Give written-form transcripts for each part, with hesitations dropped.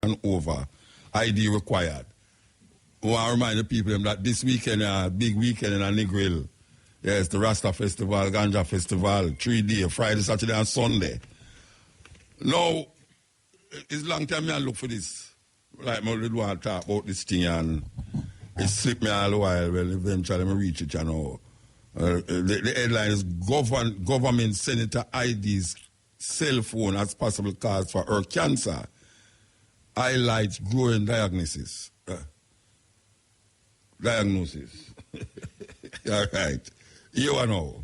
and over. ID required. I want to remind the people that this weekend, big weekend in Negril. Yes, the Rasta Festival, Ganja Festival, 3 days, Friday, Saturday, and Sunday. Now, it's long time I look for this. Like, I really want to talk about this thing, and it slipped me all the while. Well, eventually, I reach it, you know. The headline is Government Senator ID's cell phone as possible cause for her cancer. Highlights growing diagnosis. Diagnosis. All right. You know.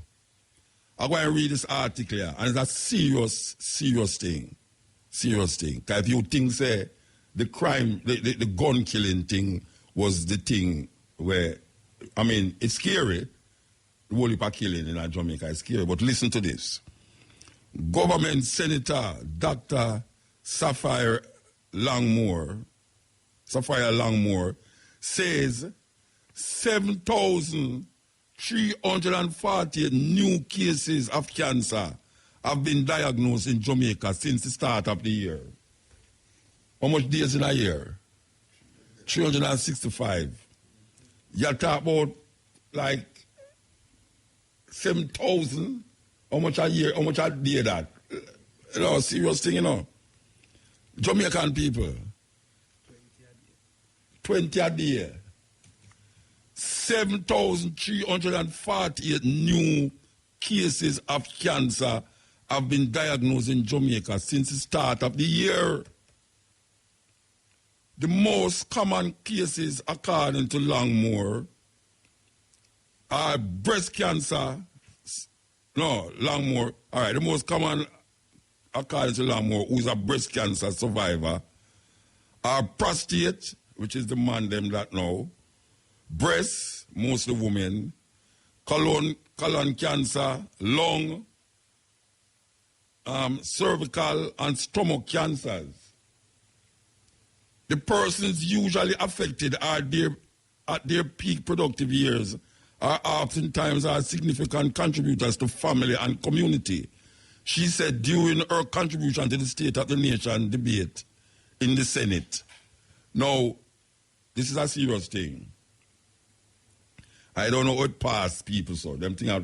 I'm going to read this article here, and it's a serious thing. Serious thing. Because if you think, say, the crime, the gun killing thing was the thing where, I mean, it's scary. The whole heap of killing in Jamaica is scary. But listen to this. Government Senator Dr. Sapphire Langmore says 7,340 new cases of cancer have been diagnosed in Jamaica since the start of the year. How much days in a year? 365. You talk about like 7,000. How much a year? How much a day that? You know, serious thing, you know. Jamaican people. 20 a day. 7,348 new cases of cancer have been diagnosed in Jamaica since the start of the year. The most common cases, according to Langmore, are breast cancer. No, Langmore. All right, the most common, according to Langmore, who is a breast cancer survivor, are prostate, which is the man them that know, breast, mostly women, colon cancer, lung, cervical and stomach cancers. The persons usually affected are at their peak productive years are oftentimes significant contributors to family and community. She said during her contribution to the State of the Nation debate in the Senate. Now, this is a serious thing. I don't know what past people saw. Them thing are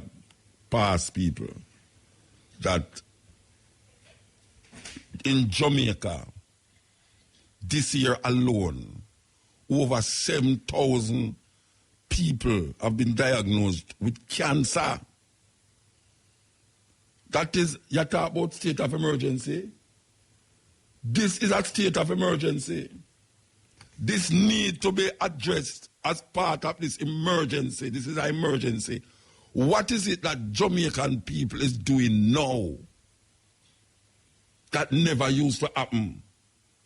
past people. That in Jamaica, this year alone, over 7,000 people have been diagnosed with cancer. That is, you talk about state of emergency. This is a state of emergency. This needs to be addressed as part of this emergency. This is an emergency. What is it that Jamaican people is doing now that never used to happen?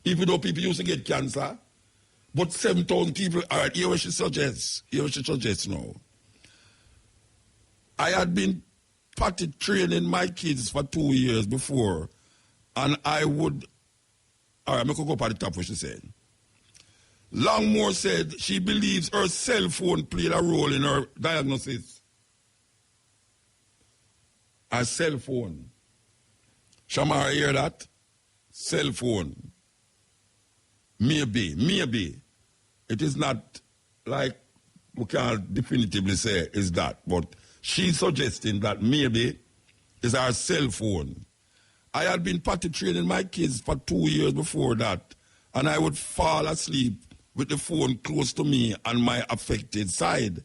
Even though people used to get cancer, but 7,000 people, all right, here what she suggests. Here what she suggests now. I had been potty training my kids for 2 years before, and I would, all right, I could go up at the top what she said. Langmore said she believes her cell phone played a role in her diagnosis. Her cell phone. Shamara, hear that? Cell phone. Maybe. It is not like we can't definitively say is that, but she's suggesting that maybe it's our cell phone. I had been potty training my kids for 2 years before that, and I would fall asleep with the phone close to me on my affected side.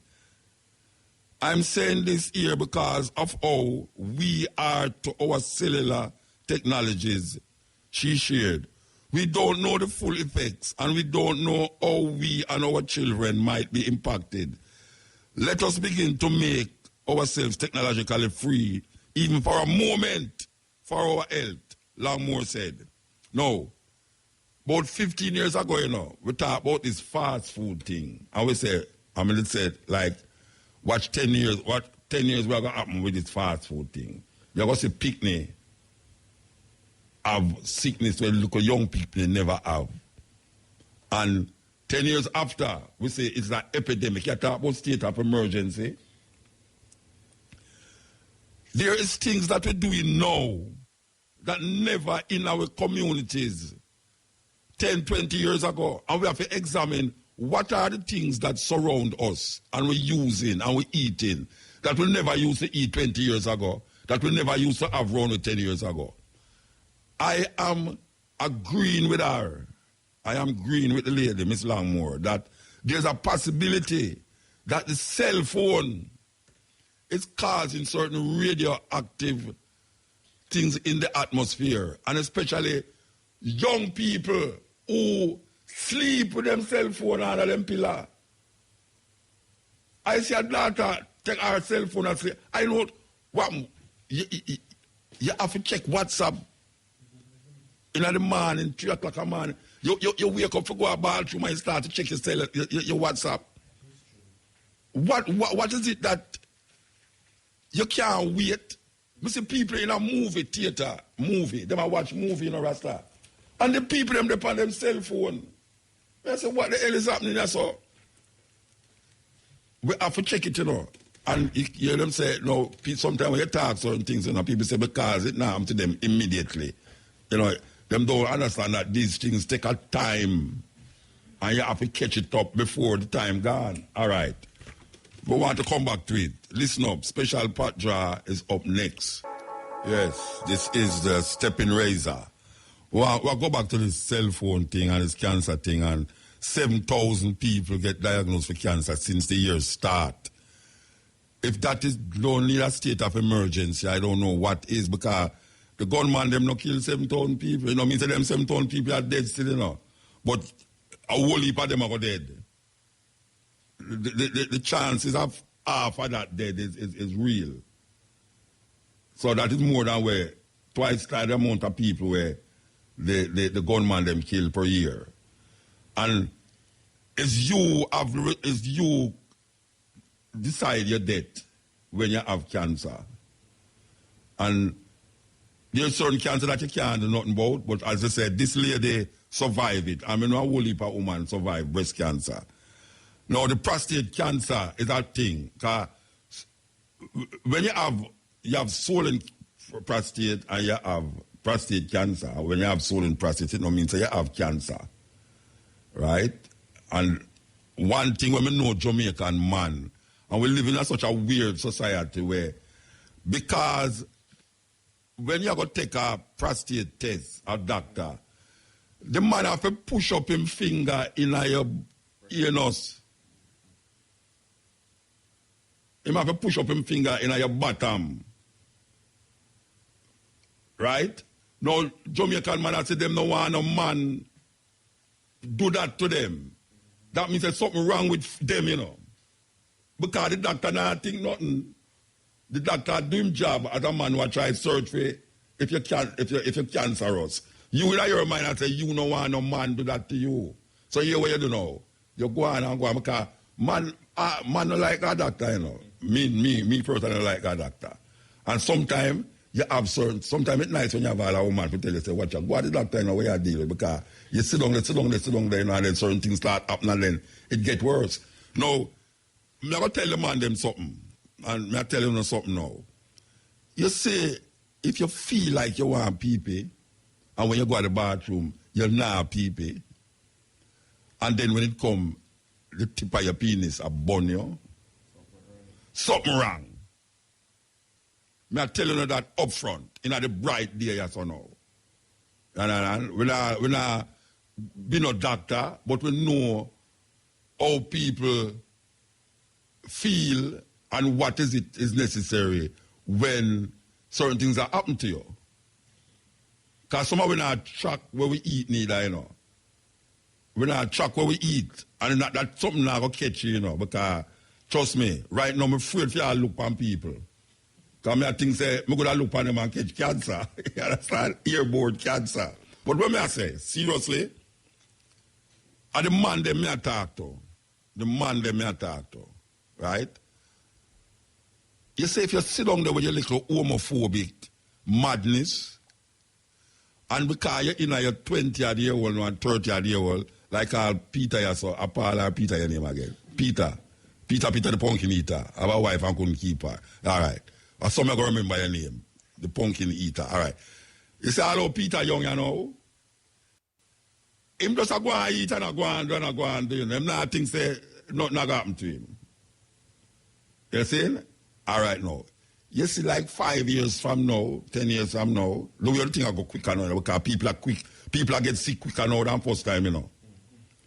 I'm saying this here because of how we are to our cellular technologies, she shared. We don't know the full effects, and we don't know how we and our children might be impacted. Let us begin to make ourselves technologically free, even for a moment, for our health, Langmore said. No. About 15 years ago, you know, we talked about this fast food thing. And we said, it said, like, watch 10 years, what 10 years what going to happen with this fast food thing. You're going to see picnic have sickness where local young people never have. And 10 years after, we say it's an epidemic. You talk about state of emergency. There is things that we're doing now that never in our communities 10, 20 years ago. And we have to examine what are the things that surround us and we're using and we're eating that we never used to eat 20 years ago, that we never used to have around 10 years ago. I am agreeing with her. I am agreeing with the lady, Miss Longmore, that there's a possibility that the cell phone is causing certain radioactive things in the atmosphere, and especially young people who sleep with them cell phone under them pillar. I see a daughter take her cell phone and say, I know what you have to check WhatsApp in the morning, 3 o'clock in the morning. You wake up to go to the bathroom and you start to check your WhatsApp. What is it that you can't wait? We see people in a movie theater, they might watch movie in a Rasta. And the people them on them cell phone. I say, what the hell is happening there? So we have to check it, you know. And you hear them say, no, sometimes when you talk certain things, you know, people say because it now to them immediately. You know, them don't understand that these things take a time and you have to catch it up before the time gone. All right. We want to come back to it. Listen up. Special pot draw is up next. Yes, this is the Steppin Razor. We'll go back to this cell phone thing and this cancer thing, and 7,000 people get diagnosed with cancer since the year start. If that is only a state of emergency, I don't know what is, because the gunman them no kill 7,000 people. You know, means them 7,000 people are dead still, you know. But a whole heap of them are dead. The chances of half of that dead is real. So that is more than where twice the amount of people where the gunman them kill per year. And is you decide your death when you have cancer. And there's certain cancer that you can't do nothing about, but as I said, this lady survived it. I mean, a whole heap of women survived breast cancer. Now, the prostate cancer is a thing, because when you have swollen prostate and you have prostate cancer, when you have swollen prostate, it don't mean you have cancer, right? And one thing when we know Jamaican man, and we live in such a weird society where, because when you go take a prostate test, a doctor, the man have to push up him finger in your anus. He have to push up him finger in your bottom. Right? Now, Jamaican man, I say them no want no man do that to them. That means there's something wrong with them, you know. Because the doctor not think nothing. The doctor do him job as a man who try to search for if you're cancerous. You will have your mind and say, you no want no man do that to you. So here what you do now? You go on and go on, because man don't like a doctor, you know. Me personally like a doctor. And sometimes you have sometimes it's nice when you have a woman to tell you, say, watch out, go to the doctor, you know, where you deal with, because you sit down there, you know, and then certain things start happening, and then it get worse. Now, I'm going to tell the man them something, and I'm telling you something now. You see, if you feel like you want pee-pee, and when you go to the bathroom, you're not pee-pee, and then when it come, the tip of your penis a burn you, something wrong. I'm telling you that up front, in the bright day, yes or no. And we're not be no doctor, but we know how people feel and what is necessary when certain things are happening to you. Because some of we not track where we eat neither, you know. We not track where we eat. And that's something not going to catch you, you know. Because, trust me, right now I'm afraid for you to look on people. Because I think say, I'm going to look on them and catch cancer. You understand? Airborne cancer. But what I say, seriously, are the man them I talk to. The man them I talk to. Right? You say if you sit down there with your little homophobic madness, and because you're in your 20-year-old and 30-year-old, like Peter, you saw, Paul or Peter, your name again. Peter the pumpkin eater. I have a wife and couldn't keep her. All right. Or some are going to remember your name. The pumpkin eater. All right. You say, hello, Peter Young, you know? him just a go and eat and a go and do and a go and do. You know, him not think say nothing happen to him. You see? All right now. You see, like 5 years from now, 10 years from now, the way thing I go quicker now because people are quick. People are get sick quicker now than first time, you know.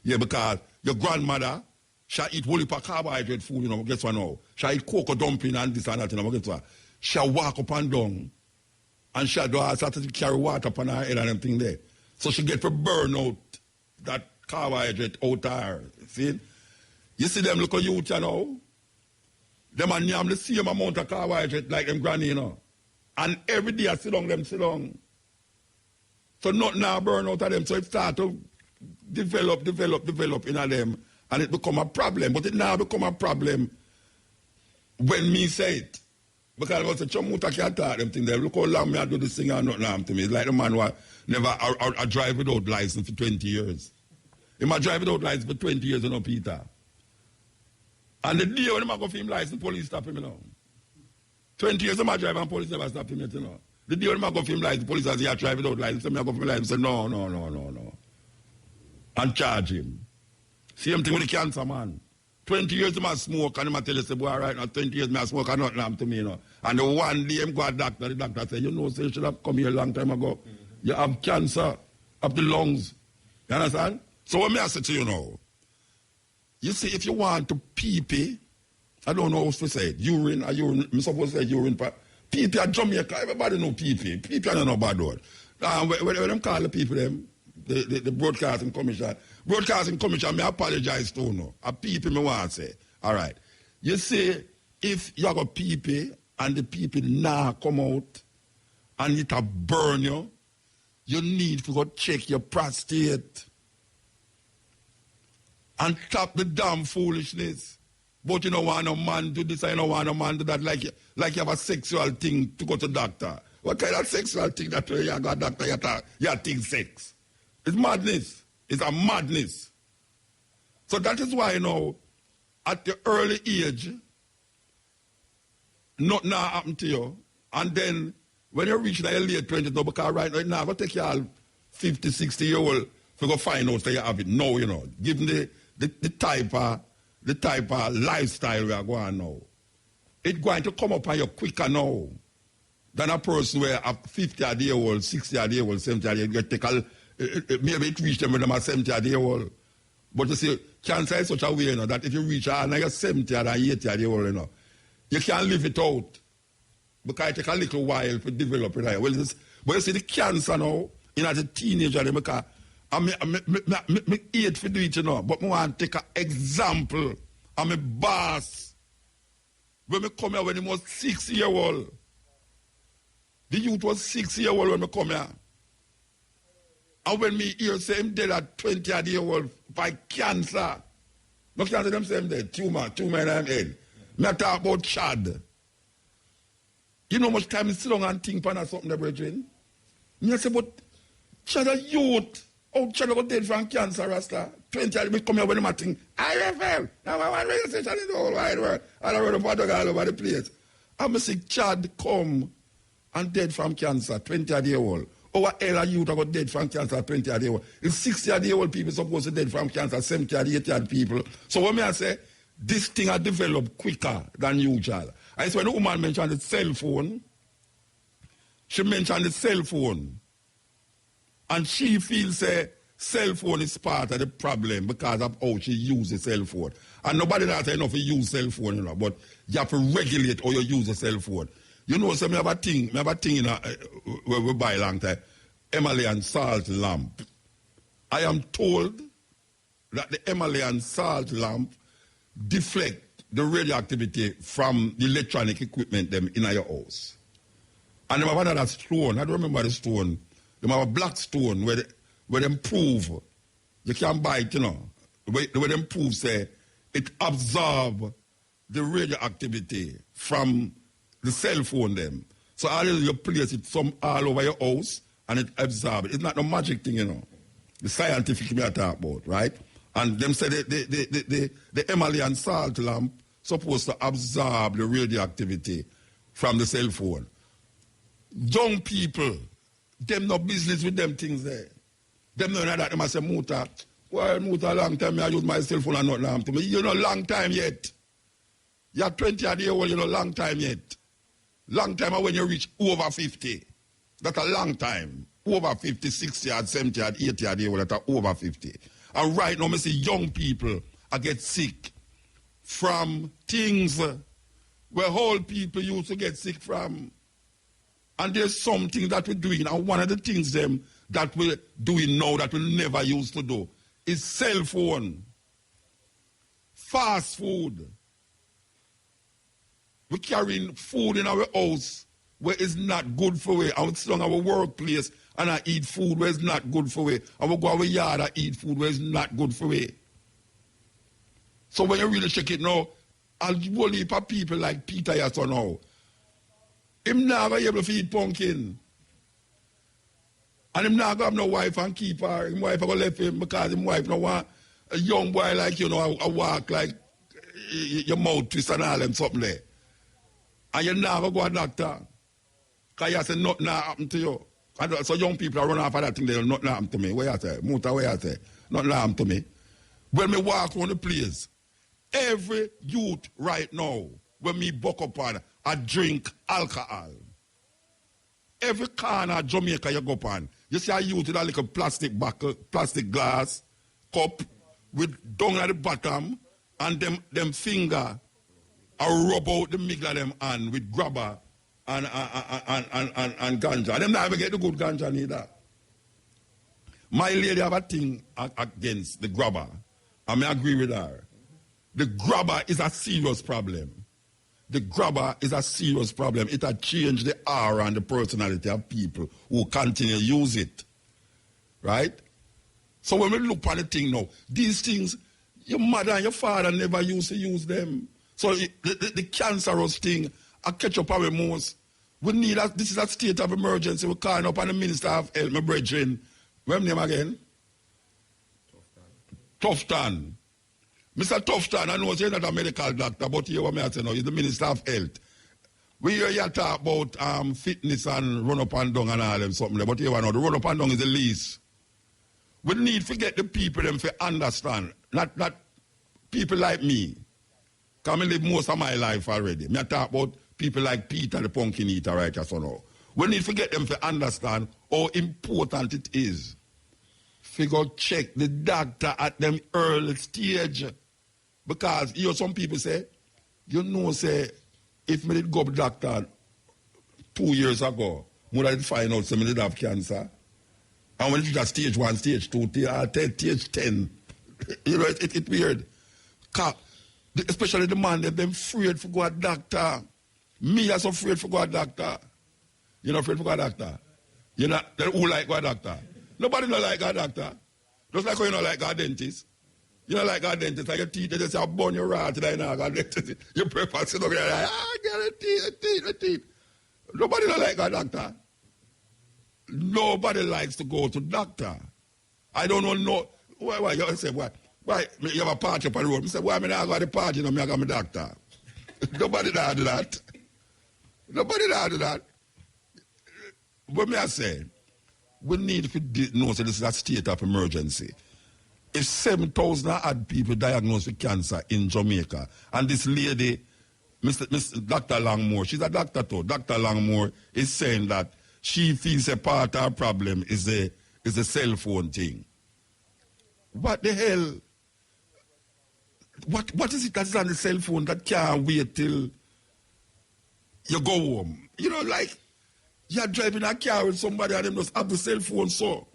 Yeah, because your grandmother, she eat whole heap of carbohydrate food, you know, guess what now? She eat cocoa dumpling and this and that, you know, guess what? She walk up and down and she do her start to carry water upon her head and everything there. So she get to burn out that carbohydrate out of her. See? You see them look at youth, you know? Them and yam the same amount of carbohydrate like them granny, you know. And every day I sit down. So nothing now burn out of them. So it start to develop in them. And it become a problem. But it now become a problem when me say it. Because I was a Chomuta can't talk them things there. Look how long me I do this thing and nothing happen to me. It's like the man who never I drive without license for 20 years. He might drive without license for 20 years, you know, Peter. And the day when I go for him license, police stop him, you know. 20 years I might drive and police never stop him yet, you know. The day when I go for him license, police say, I drive without license. So I go for him license, say, no. And charge him. Same thing with the cancer, man. 20 years I smoke and I tell you, say, boy, right now, 20 years I smoke and nothing happened to me, you know. And the one day I go to the doctor say, you know, say, you should have come here a long time ago. You have cancer of the lungs. You understand? So what I say to you now, you see, if you want to pee, I don't know how to say it, urine, I'm supposed to say urine, pee at Jamaica, everybody know pee. Pee are not bad word. When them call the people, the broadcasting commission, me apologize to no. A pee me want to say. All right. You see, if you have a pee and the pee now come out and it a burn you, you need to go check your prostate. And stop the damn foolishness. But you don't want a man to this, I don't want a man to that, like you have a sexual thing to go to doctor. What kind of sexual thing that you got doctor, you think sex? It's madness. It's a madness. So that is why, you know, at the early age, nothing now happen to you. And then when you reach the late 20s, no, because right now, it's not going to take you all 50, 60-year-old to go find out that you have it. No, you know, given the type of lifestyle we are going now, it's going to come up on you quicker now than a person where a 50-year-old, 60-year-old, 70-year-old, take a, maybe it reach them when they're 70-year-old. But you see, cancer is such a way, you know, that if you reach another 70 or 80-year-old, you know, you can't live it out because it takes a little while to develop it. Well, but you see, the cancer now, in as a teenager, because I hate to do it, you know, but I want to take an example. I'm a boss. When I come here when he was 6-year-old. The youth was 6-year-old when I come here. And when me hear say him dead at 20-year-old by cancer. No cancer them say him dead. Tumor in him head. Me talk about Chad. You know how much time he sit down and think about something, brethren? Me say, but Chad a youth. Oh, Chad got dead from cancer, Rasta. 20 years, we come here when I think, IFL. Now I want to say Chad in the whole wide world. I don't want to all over the place. I'm saying Chad come and dead from cancer, 20-year-old. Our elder youth got dead from cancer, 20-year-old. If 60-year-old people supposed to dead from cancer, 70-year-old people. So when I say, this thing has developed quicker than usual. I say when the woman mentioned the cell phone, she mentioned the cell phone. And she feels cell phone is part of the problem because of how she uses cell phone. And nobody not enough to use cell phone, you know, but you have to regulate how you use a cell phone. You know, so I have a thing in where we buy a long time, Himalayan salt lamp. I am told that the Himalayan salt lamp deflect the radioactivity from the electronic equipment them in your house. And they have another stone, I don't remember the stone. They have a black stone where they prove, you can't buy it, you know, where they prove, say, it absorbs the radioactivity from the cell phone them. So all you place it all over your house and it absorbs it. It's not no magic thing, you know. The scientific me I talk about, right? And them say the Himalayan salt lamp supposed to absorb the radioactivity from the cell phone. Young people, them no business with them things there. Them know that, them I say, Muta, well, Muta, long time I use my cell phone and not lamp to me. You know, long time yet. You're 20 a day old, you know, long time yet. Long time when you reach over 50. That's a long time. Over 50, 60, and 70, and 80 a day old, that's over 50. And right now, I see young people I get sick from things where old people used to get sick from. And there's something that we're doing, and one of the things them that we're doing now that we never used to do is cell phone, fast food. We're carrying food in our house where it's not good for we. I would sit on our workplace and I eat food where it's not good for we. I will go our yard and eat food where it's not good for we. So when you really check it now, I'll whole heap of people like Peter Yasso now. Him never able to eat pumpkin. And him not have no wife and keep her. His wife go left him because his wife no want a young boy like you know, a walk like your mouth twist and all them something there. And you never go to a doctor. Because you say nothing happen to you. And so young people are running off of that thing, they nothing happen to me. Where you say? Muta, where you say? Nothing happen to me. When me walk around the place, every youth right now, when me buck up on, I drink alcohol. Every corner of Jamaica you go on, you see a youth with a little plastic buckle, plastic glass, cup, with dung at the bottom, and them finger, I rub out the middle of them hand with grabber and ganja. Them not even get the good ganja neither. My lady have a thing against the grabber. I may agree with her. The grabber is a serious problem. The grabber is a serious problem. It has changed the aura and the personality of people who continue to use it. Right? So when we look at the thing now, these things, your mother and your father never used to use them. So the cancerous thing, I catch up our most. We need this is a state of emergency. We're calling up on the Minister of Health, my brethren. What's name again? Tufton. Mr. Tufton, I know you're not a medical doctor, but here what I say now, he's the Minister of Health. We hear you talk about fitness and run up and down and all them something, but here know the run up and down is the least. We need to get the people them to understand, not people like me. Because I live most of my life already. I talk about people like Peter, the pumpkin eater, right? So now. We need to get them to understand how important it is. Figure check the doctor at them early stage. Because you know some people say, if me did go to the doctor 2 years ago, would I find out somebody did have cancer? And when it's just stage 1, stage 2, stage 10, you know, it's weird. Especially the man that them afraid to go to the doctor. Me is afraid to go to the doctor. You're not afraid to go to the doctor? You know, who like go to the doctor? Nobody don't like a doctor. Just like how you don't like a dentist. You don't like a dentist. Like your teeth, they just say, burn your rat today now. You prefer sit over there like, get the teeth. Nobody don't like a doctor. Nobody likes to go to doctor. I don't know. Why you say, why you have a party up on the road? I say, why am I not going to the party? I got my doctor. Nobody does that. Nobody does that. But me I say, we need to know that this is a state of emergency. If 7,000 odd people diagnosed with cancer in Jamaica, and this lady, Dr. Langmore, she's a doctor too, Dr. Langmore is saying that she feels a part of her problem is the cell phone thing. What the hell? What is it that's on the cell phone that can't wait till you go home? You know, like, you're driving a car with somebody and them just have the cell phone, so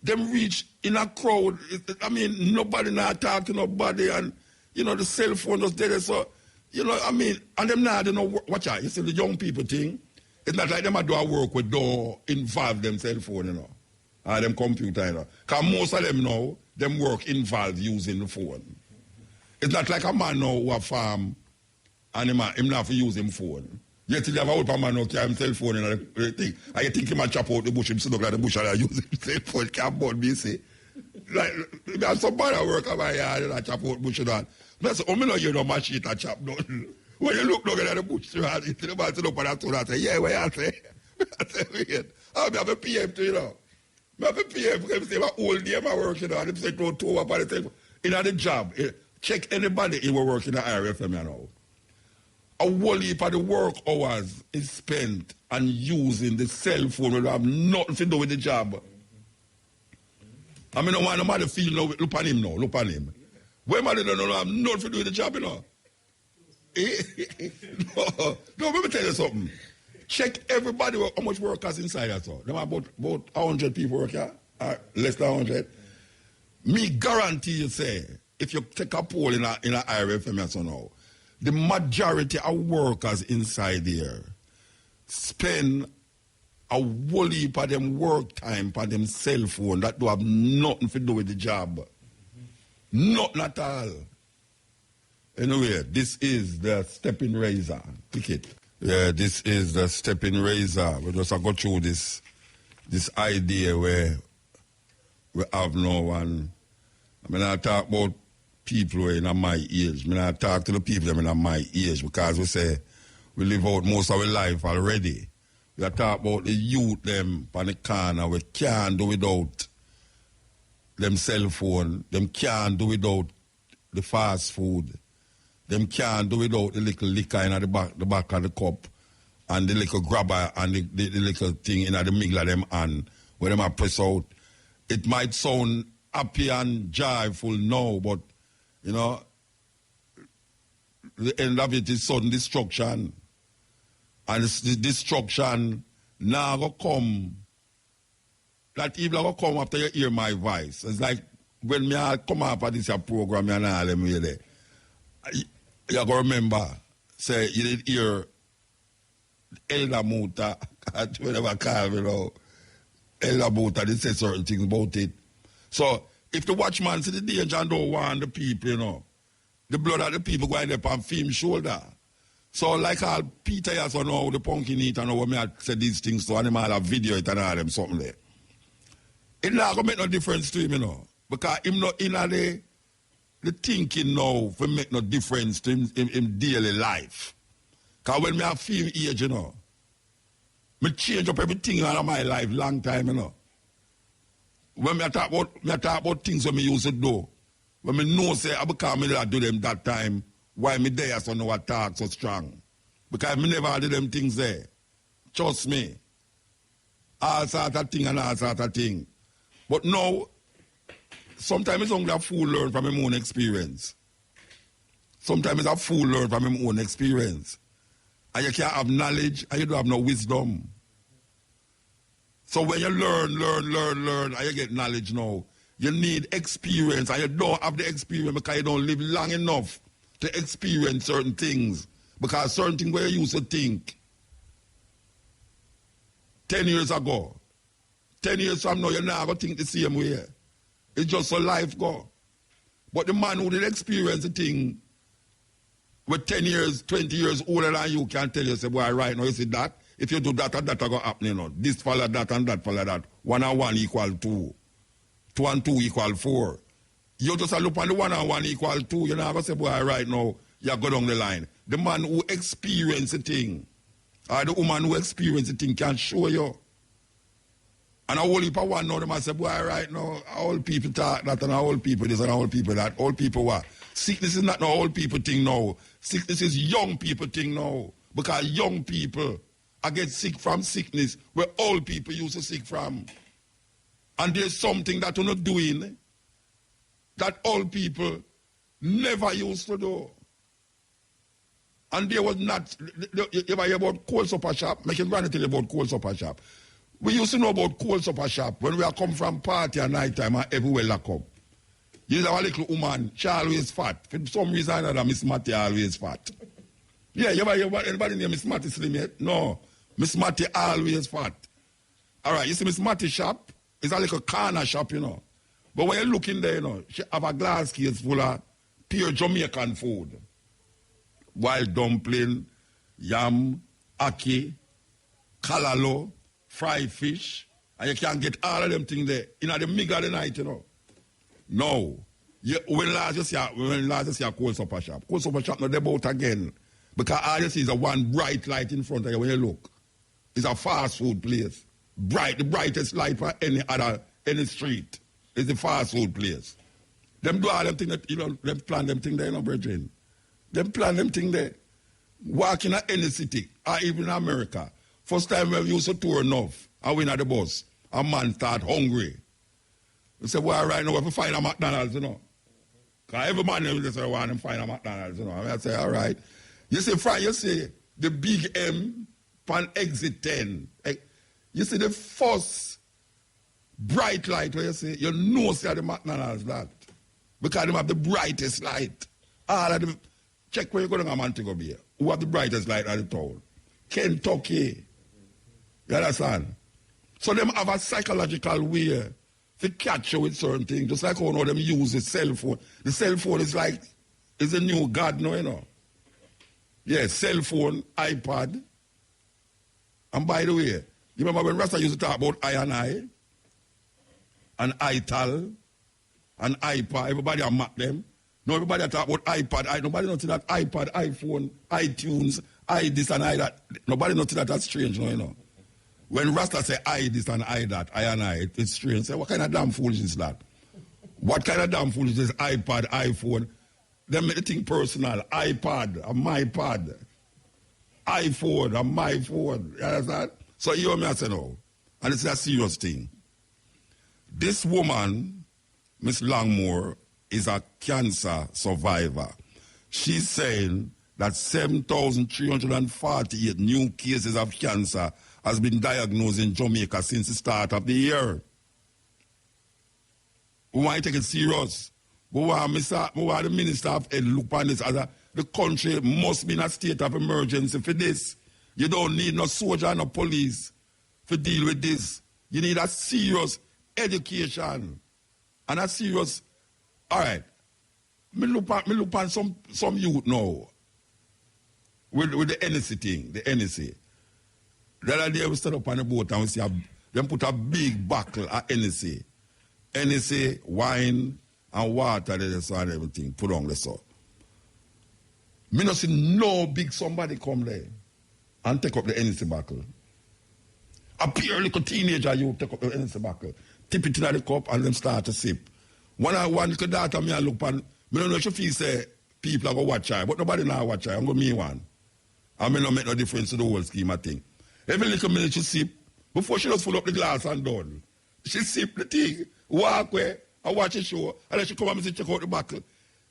them reach in a crowd. I mean, nobody not talk to nobody, and, you know, the cell phone just there. So, you know, I mean, and them not, you know, watch out. You see the young people thing? It's not like them do a work with don't involve them cell phone, you know, or them computer, you know. Because most of them now, them work involve using the phone. It's not like a man now who a farm and him not to use him phone. Yet he have a old man now carry him cell phone and the thing. And you think he might chop out the bush, him sit up like the bush and use his cell phone, can't board me, see. Like, there's somebody that work at my yard and I chop out bush and all. But so, I don't hear no machine that chop down. When you look down at the bush, you see the man sit up and I say, yeah, what you say? I say, weird. I'll be have a PM to, you know. I have to pay because they were all day I work, you know, and they say to up on the telephone. In the job, check anybody in work in the RFM, you know. A whole heap of the work hours is spent on using the cell phone when you have nothing to do with the job. I mean, I want no matter feel no, look on him now, look on him. When man don't know, have nothing to do with the job, you know. No, let me tell you something. Check everybody how much workers inside us. There are about 100 people work here, or less than 100. Me guarantee you say, if you take a poll in a IRFM so now, the majority of workers inside there spend a whole heap of them work time for them cell phone that do have nothing to do with the job. Nothing at all. Anyway, this is the stepping razor. Click it. Yeah, this is the stepping razor. We just go through this idea where we have no one. I mean, I talk about people in my age. I mean, I talk to the people in my age because we say we live out most of our life already. We talk about the youth them on the corner. We can't do without them cell phone. Them can't do without the fast food. Them can't do without the little liquor in the back of the cup and the little grabber and the little thing in the middle of them hand where them are press out. It might sound happy and joyful now, but, you know, the end of it is sudden destruction. And the destruction now going to come. That even going to come after you hear my voice. It's like when me come up at this program and all them really. You go remember, say you did hear Elder Muta, whatever call me now. Elder Muta, they say certain things about it. So if the watchman see the danger and don't want the people, you know, the blood of the people going up on film shoulder. So like all Peter has on know the pumpkin eat and how me I said these things to animal have video it and all them something there. It not gonna make no difference to him, you know. Because him not in the thinking now will make no difference to him daily life. Because when me have film age, you know, me change up everything in my life long time, you know. When me talk about things that me used to do, when me know say I become me that do them that time, why me there so no attack so strong. Because me never did them things there. Trust me. All sort of thing and all sort of thing. But now, sometimes it's only a fool learn from his own experience. Sometimes it's a fool learn from his own experience. And you can't have knowledge and you don't have no wisdom. So when you learn, and you get knowledge now, you need experience and you don't have the experience because you don't live long enough to experience certain things. Because certain things where you used to think 10 years ago, 10 years from now, you're not going to think the same way. It's just so life go. But the man who did experience the thing with 10 years, 20 years older than you can tell you, say, boy, right now, you see that? If you do that and that, going to happen, you know. This follow that and that follow that. 1 and 1 equal 2. 2 and 2 equal 4. You just look on the 1 and 1 equal 2. You're not going to say, boy, right now, you go down the line. The man who experienced the thing, or the woman who experienced the thing can show you. And a whole heap of one now, they must say, boy, right now, all people talk that and all people this and all people that. All people what? Sickness is not no old people thing now. Sickness is young people thing now. Because young people I get sick from sickness where old people used to sick from. And there's something that you're not doing that old people never used to do. And there was not, you ever hear about cold supper shop? Make it run tell you about cold supper shop. We used to know about cold supper shop when we are come from party at night time and everywhere lock up. You know, a little woman, she always fat. For some reason or another, Miss Matty always fat. Yeah, you ever hear about anybody named Miss Matty slim yet? No. Miss Matty always fat. All right, you see Miss Matty shop? It's a little corner shop, you know. But when you look in there, you know, she have a glass case full of pure Jamaican food. Wild dumpling, yam, ackee, kalalo, fried fish, and you can get all of them things there in the middle of the night, you know. No. When last you see a cold supper shop not there about again. Because all you see is a one bright light in front of you when you look. It's a fast food place. the brightest light for any street is the fast food place. Them do all them things that, them plan them thing there, brethren. Them plan them thing there. Walking at any city, or even in America. First time we used to tour enough, I went at the bus, a man start hungry. We say, well, right now we have to find a McDonald's, Because every man will say, I want to find a McDonald's, I say, all right. You see the big M on exit 10. You see the first bright light where see the McDonald's that. Because they have the brightest light. All of them, check where you're going to Montego Bay. Who have the brightest light at the town? Kentucky. You understand? So them have a psychological way to catch you with certain things. Just like how them use the cell phone. The cell phone is a new god now, Yes, cell phone, iPad. And by the way, you remember when Rasta used to talk about I and ITAL and iPad, everybody map them. No, everybody talk about iPad. Nobody knows that iPad, iPhone, iTunes, this and that. Nobody knows that's strange, When Rasta say this and that, it's strange. Say, what kind of damn foolishness is that? What kind of damn foolishness is iPad, iPhone? They make the thing personal. iPad, my pad. iPhone, my phone. You understand? So you hear me say no. And it's a serious thing. This woman, Miss Langmore, is a cancer survivor. She's saying that 7,348 new cases of cancer has been diagnosed in Jamaica since the start of the year. We want to take it serious. We want the Minister of Health look upon this as the country must be in a state of emergency for this. You don't need no soldier and no police to deal with this. You need a serious education and a serious. All right. Me look on some youth now with the NSC thing, the NSC. The other day we stood up on the boat and we see them put a big buckle at NSC. NSC, wine and water, and everything, put on the so. Me not see no big somebody come there and take up the NSC buckle. A pure little teenager you take up the NSC buckle, tip it in the cup and then start to sip. One little daughter me and look on, me don't know if she feel say people are going to watch her, but nobody now watch her. I'm going to me one. I mean, not make no difference to the whole scheme of thing. Every little minute she sip, before she just full up the glass and done. She sip the thing, walk away, and watch the show, and then she come and check out the buckle.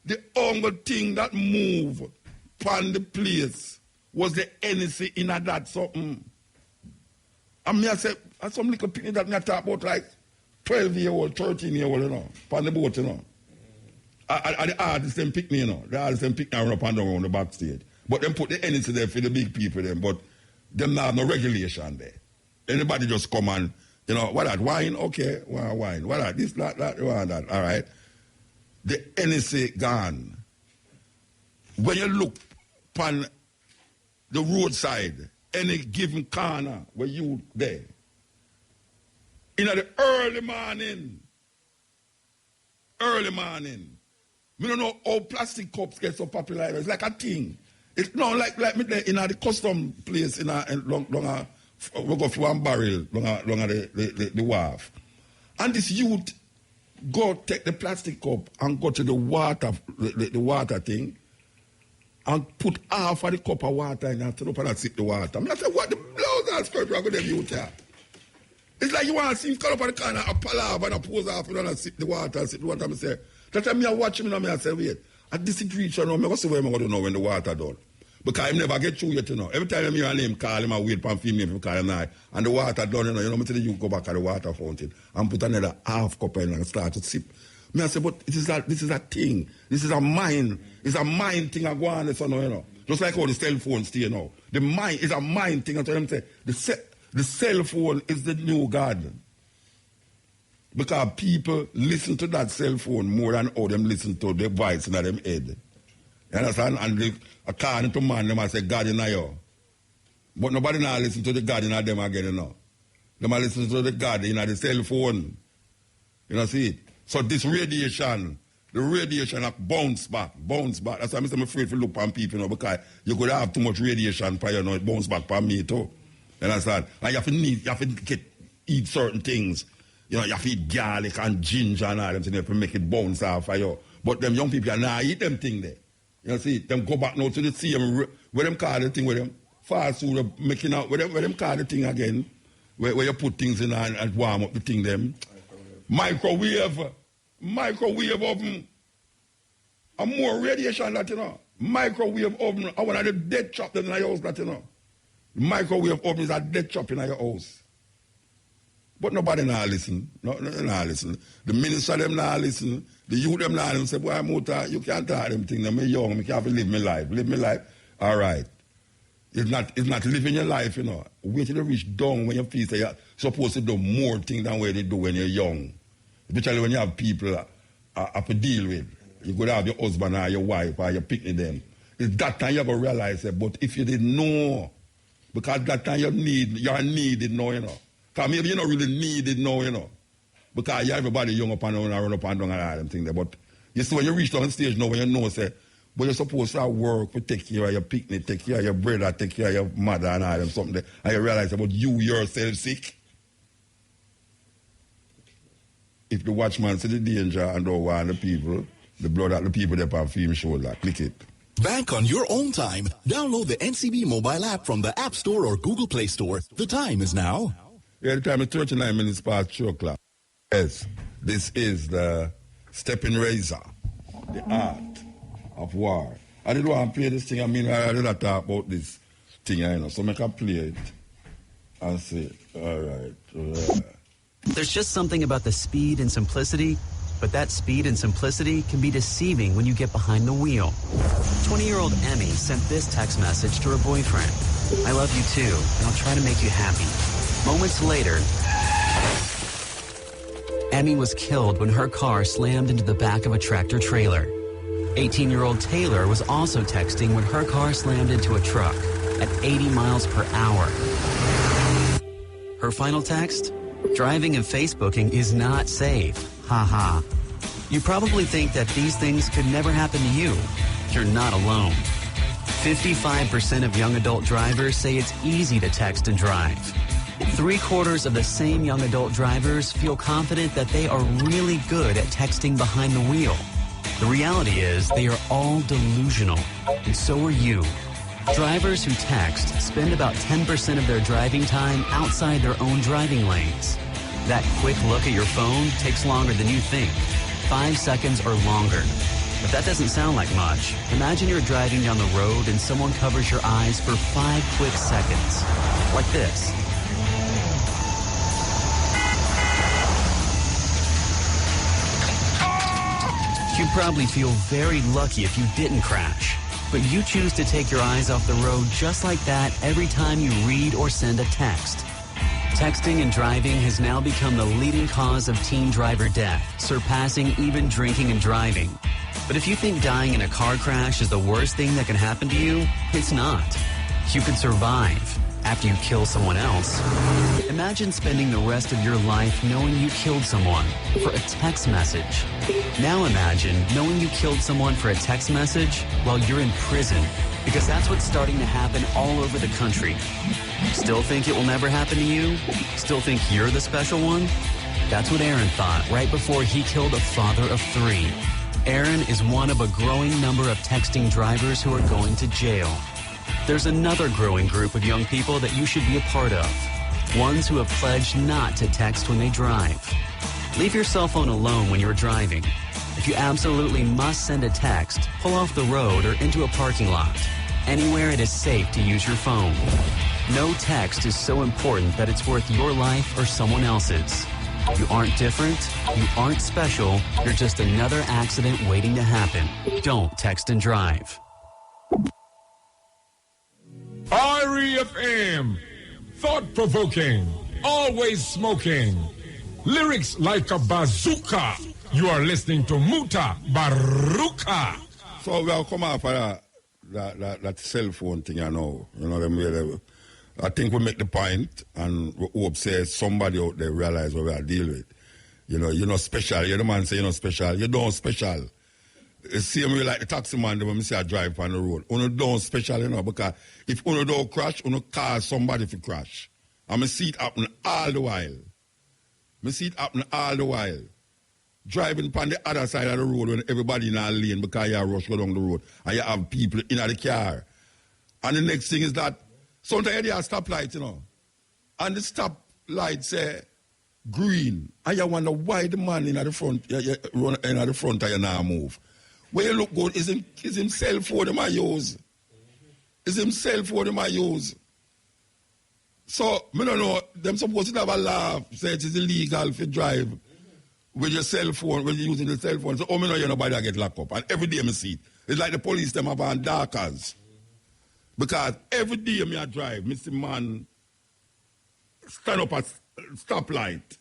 The only thing that moved upon the place was the NSC in that something. And me I say, and some little people that me talk about like 12-year-old, 13-year-old, upon the boat, And the artists them pick me, The artists them pick me up and down the backstage. But them put the NSC there for the big people, but them not have no regulation there. Anybody just come and, what that, wine? Okay, wine. What that, this, that, that, all right. The NSA gone. When you look upon the roadside, any given corner where you there, in the early morning, we don't know how plastic cups get so popular. It's like a thing. It's not like me there in the custom place we go for one barrel along the wharf. And this youth go take the plastic cup and go to the water thing and put half of the cup of water in and turn up and sip the water. I say, what the blows and skirt you are going to youth here? It's like you want to see him come up on the corner, a palaver and a pose off and sip the water. I say, that time I watch him and I say, wait, at this situation, I'm going to see where I'm going to know when the water done. Because I never get through yet, Every time I hear a name, call him, I wait for him to call him now. And the water done, you know, you go back at the water fountain and put another half cup in and start to sip. Me I say, but this is a thing. This is a mind. It's a mind thing I go on, Just like how the cell phone stay now. The mind is a mind thing. That's what I'm saying. The cell phone is the new God. Because people listen to that cell phone more than how them listen to the voice in them head. You understand? And according to man, them say God in you. But nobody now listen to the God in them again, They might listen to the God in the cell phone. You see it? So this radiation, the radiation bounce back. That's why I'm afraid to look on people, because you could have too much radiation for it bounce back for me too. You understand? And you have to get eat certain things. You know, you have to eat garlic and ginger and all them things to make it bounce off of you. But them young people cannot eat them thing there. You know, see, them go back now to the same, where them call the thing with them, fast food, making out, where them call the thing again, where you put things in and warm up the thing them. Microwave oven. And more radiation that, you know. Microwave oven, I want the dead chop in your house that, you know. Microwave oven is a dead chop in your house. But nobody now listen. No, listen. The minister them now listen. The youth them now listen. Say, boy, Muta, you can't talk them things. I'm young. I can't live my life. Live my life. All right. It's not living your life, you know. Wait till you reach down when you feel that you're supposed to do more things than what they do when you're young. Especially when you have people have to deal with. You could have your husband or your wife or your picnic them. It's that time you're going to realize it. But if you didn't know, because that time you're needed now, you know. Because maybe you don't really need it now, you know. Because you everybody young up and down and run up and down and all them things there. But you see when you reach down stage now, when you know, say, but you're supposed to work to take care of your picnic, take care of your brother, take care of your mother and all them something there. And you realize about you yourself sick. If the watchman see the danger and don't want the people, the blood at the people that on film shoulder, click it. Bank on your own time. Download the NCB mobile app from the App Store or Google Play Store. The time is now. Yeah, the time is 39 minutes past 2 o'clock. Yes, this is the Steppin Razor, the art of war. I didn't want to play this thing. I mean, I didn't talk about this thing, you know, so I can play it and say, all right. There's just something about the speed and simplicity, but that speed and simplicity can be deceiving when you get behind the wheel. 20-year-old Emmy sent this text message to her boyfriend. I love you too, and I'll try to make you happy. Moments later, Emmy was killed when her car slammed into the back of a tractor trailer. 18-year-old Taylor was also texting when her car slammed into a truck at 80 miles per hour. Her final text? Driving and Facebooking is not safe. Ha ha. You probably think that these things could never happen to you. You're not alone. 55% of young adult drivers say it's easy to text and drive. 3/4 of the same young adult drivers feel confident that they are really good at texting behind the wheel. The reality is they are all delusional, and so are you. Drivers who text spend about 10% of their driving time outside their own driving lanes. That quick look at your phone takes longer than you think, 5 seconds or longer. If that doesn't sound like much, imagine you're driving down the road and someone covers your eyes for 5 quick seconds, like this. You'd probably feel very lucky if you didn't crash. But you choose to take your eyes off the road just like that every time you read or send a text. Texting and driving has now become the leading cause of teen driver death, surpassing even drinking and driving. But if you think dying in a car crash is the worst thing that can happen to you, it's not. You could survive after you kill someone else. Imagine spending the rest of your life knowing you killed someone for a text message. Now imagine knowing you killed someone for a text message while you're in prison, because that's what's starting to happen all over the country. Still think it will never happen to you? Still think you're the special one? That's what Aaron thought right before he killed a father of 3. Aaron is one of a growing number of texting drivers who are going to jail. There's another growing group of young people that you should be a part of. Ones who have pledged not to text when they drive. Leave your cell phone alone when you're driving. If you absolutely must send a text, pull off the road or into a parking lot. Anywhere it is safe to use your phone. No text is so important that it's worth your life or someone else's. You aren't different. You aren't special. You're just another accident waiting to happen. Don't text and drive. REFM, thought-provoking, always smoking, lyrics like a bazooka. You are listening to Mutabaruka. So we'll come off of that cell phone thing, you know what I mean? I think we make the point, and we hope say somebody out there realize what we are dealing with. You know, you're not special. You're the man say you're not special. You don't special. It's same way like the taxi man when me say I drive on the road. Uno don't special, you know, because if uno don't crash, uno cause somebody to crash. And me see it happen all the while. Me see it happen all the while. Driving on the other side of the road when everybody in a lane because you rush along the road and you have people in the car. And the next thing is that sometimes you have stoplight, you know. And the stoplight say green. And you wonder why the man in the front, run in the front and you now move. When you look good, is himself for them I use. Is himself for them I use. So, I don't know, them supposed to have a law, say it is illegal to drive with your cell phone, when you're using the cell phone. So, I know nobody that get locked up. And every day I see it. It's like the police, them have on darkers. Because every day I drive, I see man stand up at stoplight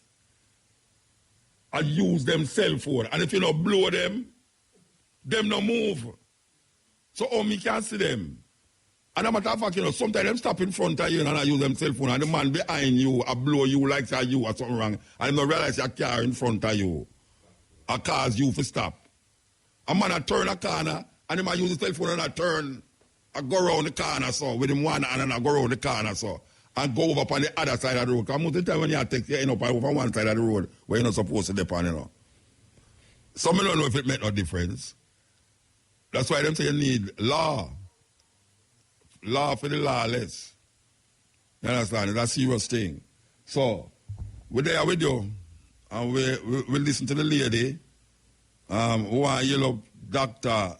and use them cell phone. And if you don't blow them don't move. So, me can't see them. And a matter of fact, sometimes them stop in front of you and I use them cell phone and the man behind you I blow you like say you or something wrong and you realize your car in front of you. I cause you to stop. A man I turn a corner and the man use the cell phone and I turn, I go around the corner so with him one hand and I go around the corner so and go over on the other side of the road. Because most of the time when you take you end up over one side of the road where you're not supposed to depend, So I don't know if it make no difference. That's why them say you need law. Law for the lawless. You understand? It's a serious thing. So, we're there with you. And we listen to the lady. We want to yell up Dr.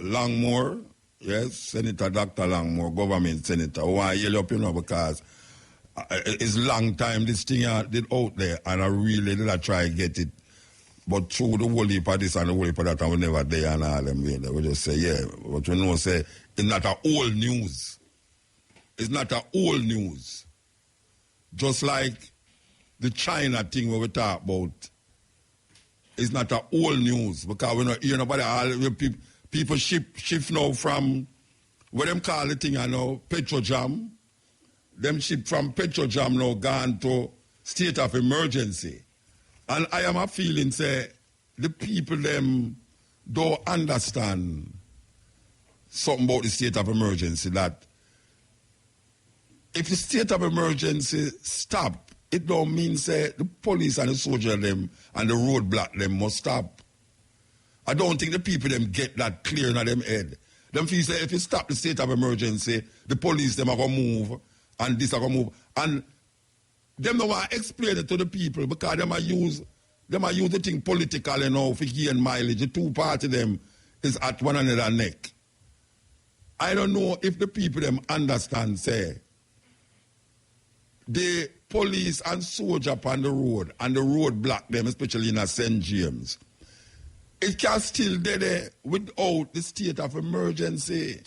Langmore. Yes, Senator Dr. Langmore, government senator. We want to yell up, because it's long time this thing did out there. And I really did try to get it. But through the whole heap of this and the whole heap of that, and we never there and all them. We just say, yeah. But we know, say, it's not a old news. It's not a old news. Just like the China thing where we talk about. It's not a old news. Because we don't hear nobody, all people shift now from, what them call the thing, Petrojam. Them ship from Petrojam now gone to state of emergency. And I am a feeling, say, the people them don't understand something about the state of emergency, that if the state of emergency stop, it don't mean, say, the police and the soldier them and the roadblock them must stop. I don't think the people them get that clear in them head. Them feel, say, if you stop the state of emergency, the police them are going to move, and this are going to move. And them don't want to explain it to the people because them are use the thing politically now for gain mileage. The two parties them is at one another neck. I don't know if the people them understand, say, the police and soldier upon the road and the road block them, especially in a St. James. It can still be there without the state of emergency.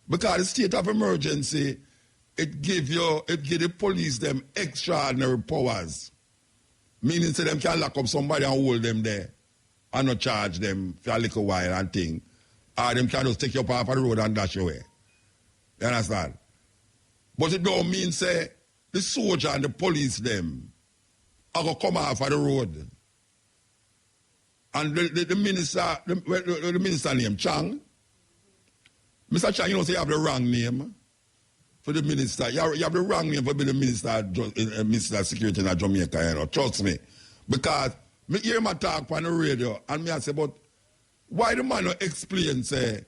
Because the state of emergency, it give the police them extraordinary powers. Meaning say them can lock up somebody and hold them there and not charge them for a little while and thing. Or them can just take you off the road and dash away. You understand? But it don't mean say the soldier and the police them are going to come off of the road. And the minister named Chang. Mr. Chang, say you have the wrong name for the minister. You have the wrong name for being the minister of security in Jamaica, Trust me. Because me hear my talk on the radio and me I say, but why the man not explain, say,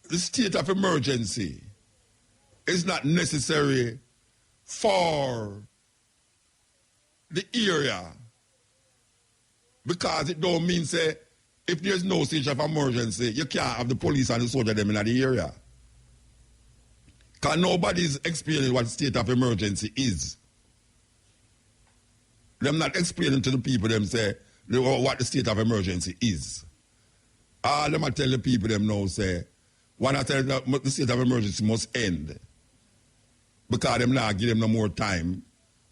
the state of emergency is not necessary for the area. Because it don't mean, say, if there's no state of emergency, you can't have the police and the soldier them in the area. Because nobody's explaining what state of emergency is. Them not explaining to the people them say what the state of emergency is. All them I tell the people them now say, one I tell them the state of emergency must end. Because them now give them no more time.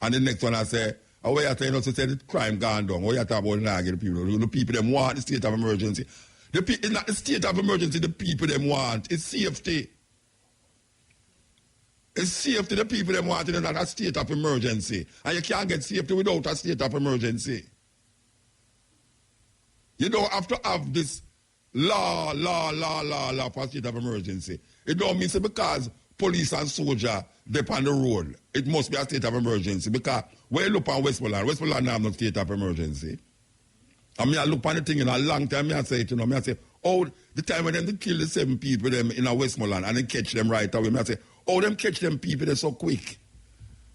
And the next one I say, oh, I tell you to say the crime gone down. What you talk about now give the people. The people them want the state of emergency. It's not the state of emergency the people them want. It's safety. It's safety the people them want, not a state of emergency. And you can't get safety without a state of emergency. You don't have to have this law for a state of emergency. It don't mean say because police and soldier they're on the road, it must be a state of emergency. Because when you look on Westmoreland now have no state of emergency. And I look on the thing in a long time, I say, I say, oh, the time when they kill the 7 people them in a Westmoreland and they catch them right away, I say, oh, them catch them people they so quick.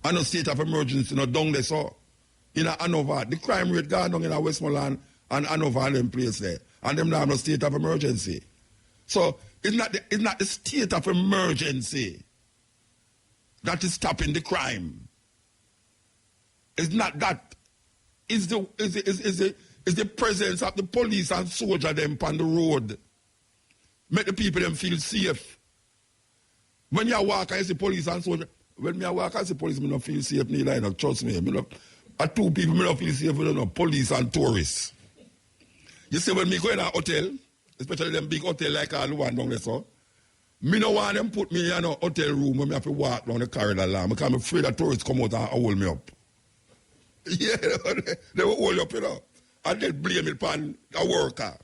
And no state of emergency, no down there so. In a Hanover, the crime rate gone down in a Westmoreland and Hanover and them place there. And them now have no state of emergency. So it's not the state of emergency that is stopping the crime. It's not that. It's the presence of the police and soldier them on the road. Make the people them feel safe. When you walk and you see police and soldier, when I walk and see police, I don't feel safe neither. Trust me. Two people I don't feel safe, police and tourists. You see, when me go in a hotel, especially them big hotel like all the one down there, so, me no want them put me in a hotel room when I have to walk down the corridor long because I'm afraid that tourists come out and hold me up. Yeah, they will hold you up, and they blame it upon a worker.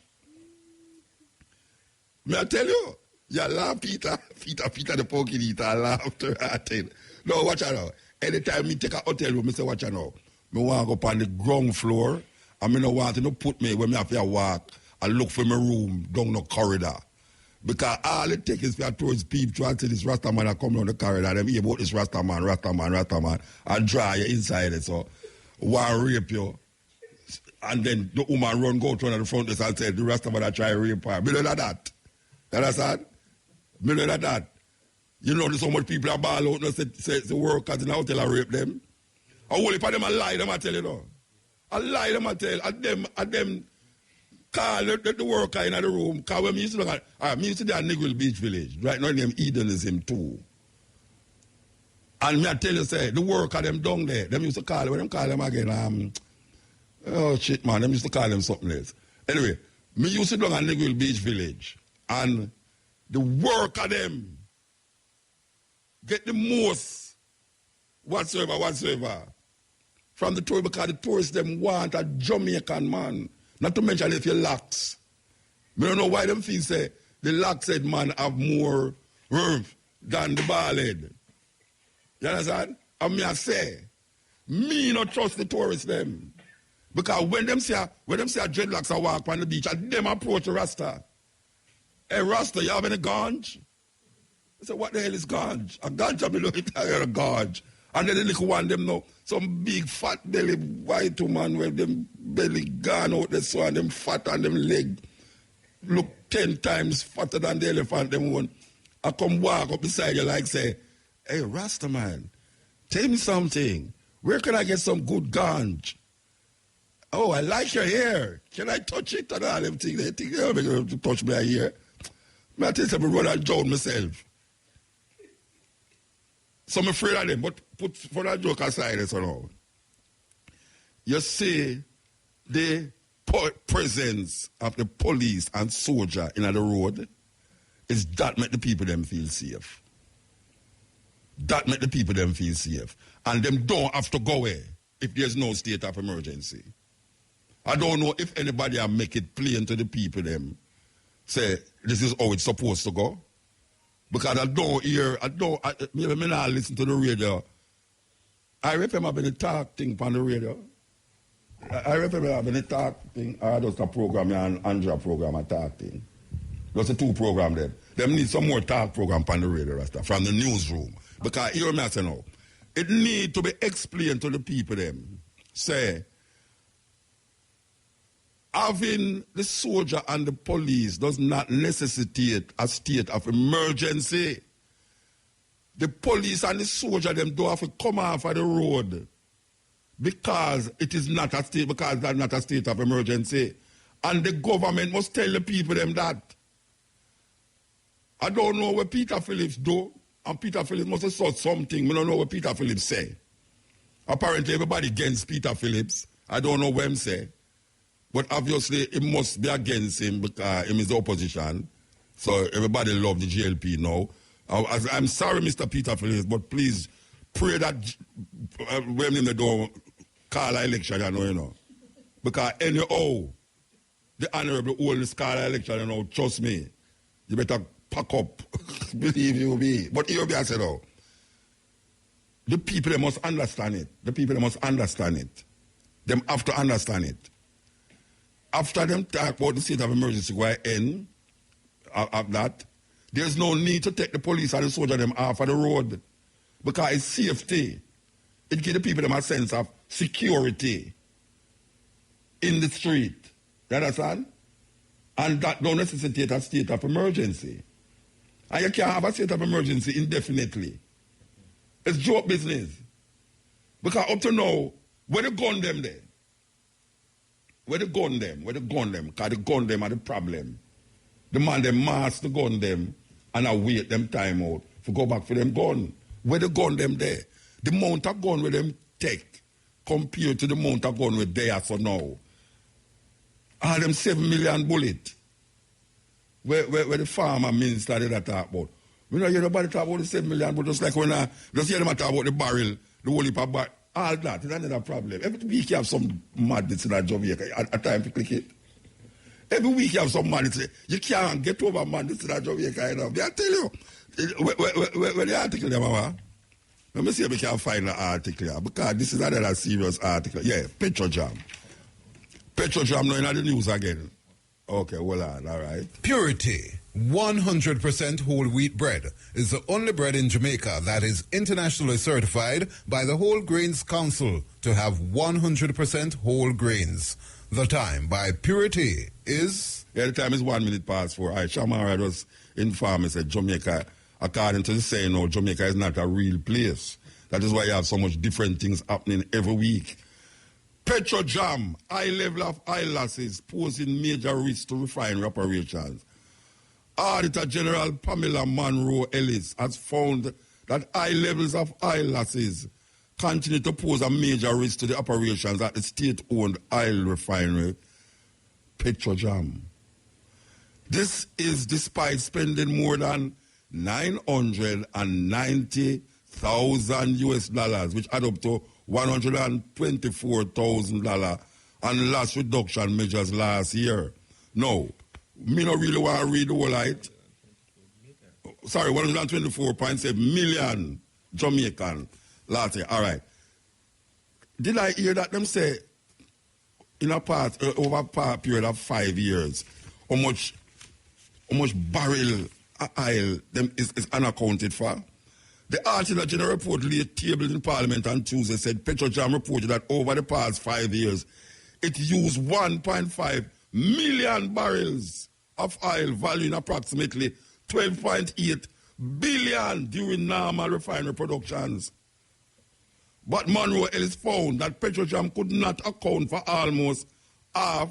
May I tell you? You laugh, Peter the pokey eater, I laugh to that thing. No, watch out now. Anytime me take a hotel room, I say, watch out now. I want to go up on the ground floor, and I don't want to put me when I have to walk and look for my room down the corridor. Because all it takes is for towards people trying to see this Rasta man that come down the corridor, them hear about this Rasta man, and draw you inside it. So, one rape you, and then the woman run, go to the front desk and say, the Rasta man that try to rape her. Me know that. You understand? Me know that. You know, there's so much people are ball out, say the workers in the hotel and rape them. I will if them a lie, them I tell you now. I lie, them I tell, and them call the worker in the room, because when me used to look at, me used to do at Negril Beach Village, right now name Eden is him too. And me I tell you, say, the worker them down there, them used to call, when them call them again, oh shit man, them used to call them something else. Anyway, me used to look at Negril Beach Village, and the worker them get the most whatsoever from the tour, because the tourists them want a Jamaican man. Not to mention if you lax. I don't know why them feel say the lax-head man have more oomph than the bald-head. You understand? And me I say, me not trust the tourists them. Because when them see a dreadlocks a walk on the beach, and them approach a Rasta. Hey Rasta, you have any ganj? I said, what the hell is ganj? A ganj, I mean, look at a ganj. And then the little one, them know, some big fat belly white woman with them belly gone out the so and them fat and them leg look 10 times fatter than the elephant, them one. I come walk up beside you like say, hey Rasta man, tell me something. Where can I get some good ganj? Oh, I like your hair. Can I touch it? And all them things. They think they're going to touch my hair. I tell you something, run and drown myself. So I'm afraid of them, but put for that joke aside, so now. You see the presence of the police and soldier in the road is that make the people them feel safe. That make the people them feel safe. And them don't have to go away if there's no state of emergency. I don't know if anybody will make it plain to the people them, say this is how it's supposed to go. Because I don't hear, maybe me not listen to the radio. I remember having a talk thing on the radio. I remember having a talk thing, or just a program, and Andrea program, a talk thing. There's a 2 program there. Them need some more talk program on the radio, Rasta, from the newsroom. Because hear me I say now, it need to be explained to the people them. Say, having the soldier and the police does not necessitate a state of emergency. The police and the soldier them don't have to come off of the road because it is not a state, because that's not a state of emergency. And the government must tell the people them that. I don't know what Peter Phillips do, and Peter Phillips must have saw something. I don't know what Peter Phillips say. Apparently everybody against Peter Phillips. I don't know what him say. But obviously, it must be against him because him is the opposition. So everybody love the GLP now. I'm sorry, Mr. Peter Phillips, but please pray that when they don't call an election, you know. Because anyhow, the honorable oldest call an election, you know, trust me, you better pack up. Believe you me. But here I said, oh, the people they must understand it. The people they must understand it. Them have to understand it. After them talk about the state of emergency why end of that, there's no need to take the police and the soldier them off of the road. Because it's safety. It gives the people them a sense of security in the street. You understand? And that don't necessitate a state of emergency. And you can't have a state of emergency indefinitely. It's joke business. Because up to now, where the gun them there? Where the gun them? Where the gun them? Because the gun them are the problem. The man them mask the gun them and I wait them time out for go back for them gun. Where the gun them there? The amount of gun where them take compared to the amount of gun where they are for now. All them 7 million bullet. Where the farmer minister did that talk about. We don't hear nobody talk about the 7 million, but just like when I just hear them talk about the barrel, the whole heap of barrel, all that, it's another problem. Every week you have some madness in that Jamaica, at time to click it. Every week you have some madness. You can't get over madness in that Jamaica, you know. I tell you, where the article there, Mama? Let me see if we can find the article here, because this is another serious article. Yeah, Petrojam. Petrojam now in the news again. Okay, well on, all right. Purity, 100% whole wheat bread, is the only bread in Jamaica that is internationally certified by the Whole Grains Council to have 100% whole grains. The time by Purity is... Yeah, the time is 1 minute past 4. All right, Shamara was informed, said Jamaica, according to the saying, no, Jamaica is not a real place. That is why you have so much different things happening every week. Petrojam, high level of oil losses posing major risk to refinery operations. Auditor General Pamela Monroe Ellis has found that high levels of oil losses continue to pose a major risk to the operations at the state-owned oil refinery, Petrojam. This is despite spending more than $990,000 US dollars, which add up to $124,000 on loss reduction measures last year. No, me not really want to read the whole light. Sorry, 124.7 million Jamaican last year. All right. Did I hear that them say in a part over a period of 5 years, how much barrel oil them is unaccounted for? The Auditor General report laid tabled in Parliament on Tuesday said Petrojam reported that over the past 5 years, it used 1.5 million barrels of oil valuing approximately 12.8 billion during normal refinery productions. But Monroe Ellis found that Petrojam could not account for almost half,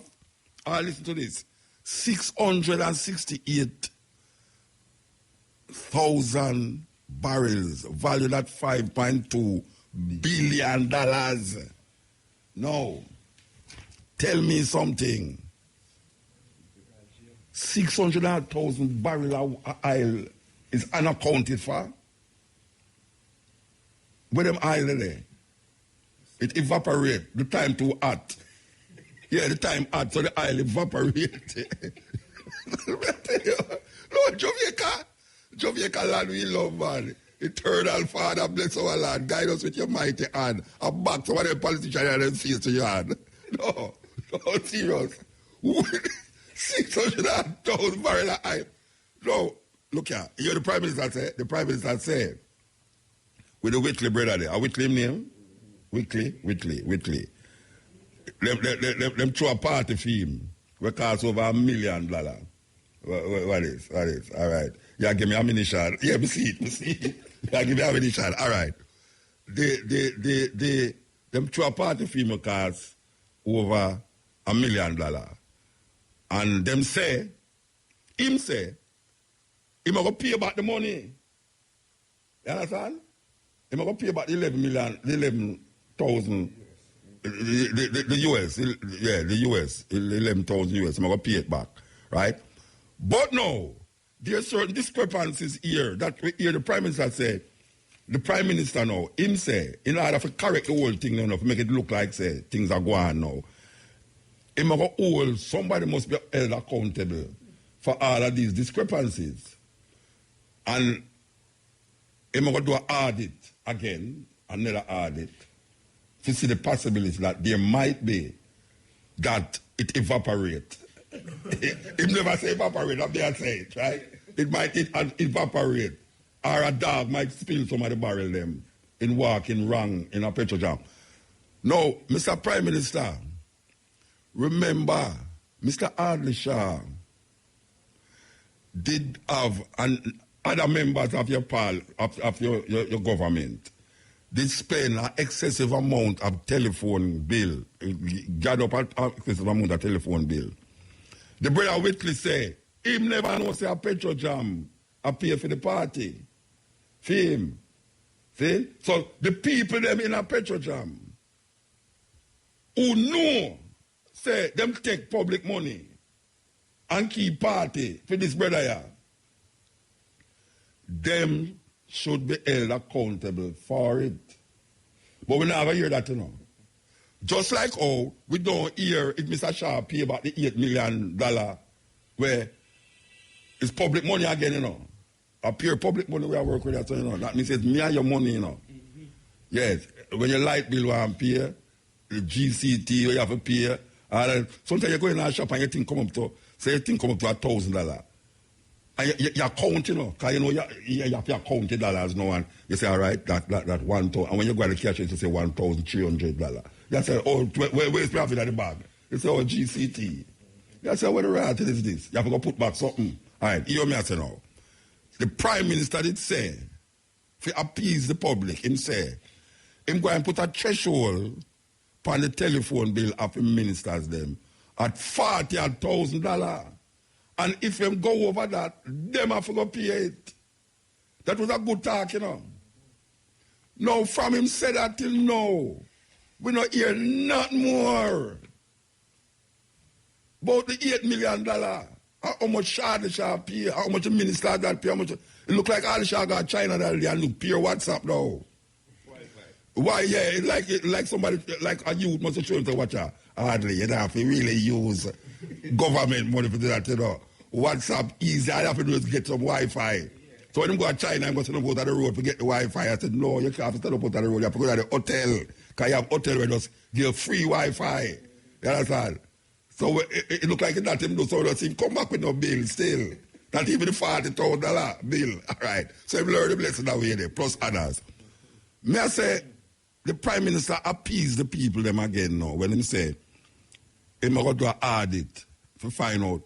listen to this, 668,000 barrels valued at $5.2 billion. No. Tell me something. 600,000 barrels of oil is unaccounted for. Where them oil there? It evaporates. The time too hot. Yeah, the time hot, so the oil evaporates. No, Jamaica land we love, man. Eternal Father, bless our land. Guide us with your mighty hand. And back some of them politicians and them face to your hand. No, serious. 600,000 barrels of oil. No, look here. You hear the Prime Minister say? The Prime Minister said, with the Whitley brother there. A Whitley name? Whitley. Them throw a party for him. We cost over $1 million. What is? All right. Yeah, give me ammunition. Yeah, me see it. Yeah, give me ammunition. All right. Them throw a party for him cost over $1 million. And them say, him going to pay back the money. You understand? Him going to pay back the 11,000, the US, the US, 11,000 US. Him going to pay it back, right? But no, there are certain discrepancies here that we hear the Prime Minister say. The Prime Minister now, him say, in order to correct the whole thing now, to make it look like say things are going on now, him going to hold, somebody must be held accountable for all of these discrepancies. And him going to do an audit again another audit to see the possibility that there might be that it evaporate. It never say evaporate, I'm there say it, right? It might evaporate. Or a dog might spill some of the barrel them in walking wrong in a petrol jam. Now, Mr. Prime Minister, remember, Mr. Adley Shah did have, and other members of your your government did spend an excessive amount of telephone bill, gather up an excessive amount of telephone bill. The brother Whitley say, him never know say a petrol jam appear for the party. For him. See? So the people them in a petrol jam who know, say, them take public money and keep party for this brother here, them should be held accountable for it. But we never hear that, you know. Just like how we don't hear if Mr. Shah pay about the $8 million where it's public money again, you know. A pure public money we are working with that, so, you know. That means it's me and your money, you know. Mm-hmm. Yes. When your light bill want to pay, the GCT you have to pay. Sometimes you go in a shop and your thing come up to, say your thing come up to $1,000. And you count, you know, because you know you have to count the dollars now, and you say, all right, that 1,000. And when you go to the cash, you say $1,300. You say, oh, where's profit at the bag? You say, oh, GCT. You say, what the right is this? You have to go put back something. All right, hear me, I say now. The Prime Minister did say, to appease the public, him say, him go and put a threshold on the telephone bill of the ministers them at $40,000. And if them go over that, them have to go pay it. That was a good talk, you know. Now, from him said that till now, we don't hear nothing more about the $8 million. How much Shah pay, how much the minister that pay, how much. It look like all Shah got China that day and look pure WhatsApp now. Why, yeah, it's like somebody, like a youth must have shown to watch out. Hardly, you don't have to really use government money for that, you know. WhatsApp easy, all you have to do is get some Wi-Fi. So when you go to China, I'm going to send them out on the road to get the Wi-Fi. I said, no, you can't have to send them out on the road. You have to go to the hotel, because you have hotel where just give free Wi-Fi. You understand? So it look like that him do, so he come back with no bill still. Not even the $40,000 bill. All right. So he learn the blessing that way there, plus others. May I say, the Prime Minister appease the people them again now when he say, he's going to do an audit to find out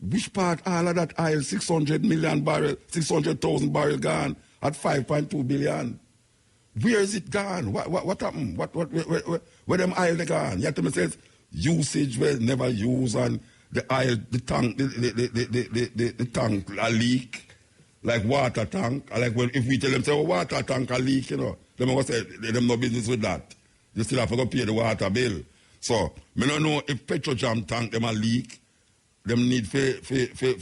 which part all of that oil, 600 million barrel, 600,000 barrel gone at 5.2 billion. Where is it gone? What happened? Where them oil they gone? You have to say usage where never use and the oil, the tank, the tank a leak, like water tank. Like when if we tell them say oh, water tank a leak, you know, them going to say them no business with that. You still have to go pay the water bill. So me don't know if petrojam tank them a leak. Them need to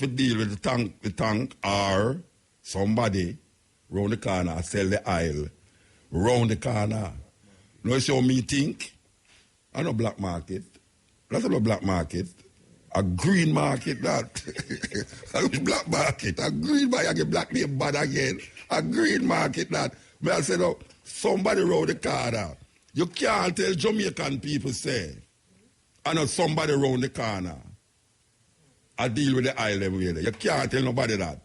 deal with the tank or somebody round the corner sell the oil round the corner. You know how me think? I know black market. That's not a black market. A green market, that. A black market. A green market. I get black name bad again. A green market, that. But I said, oh, somebody round the corner. You can't tell Jamaican people say, I know somebody round the corner. I deal with the aisle every day. You can't tell nobody that.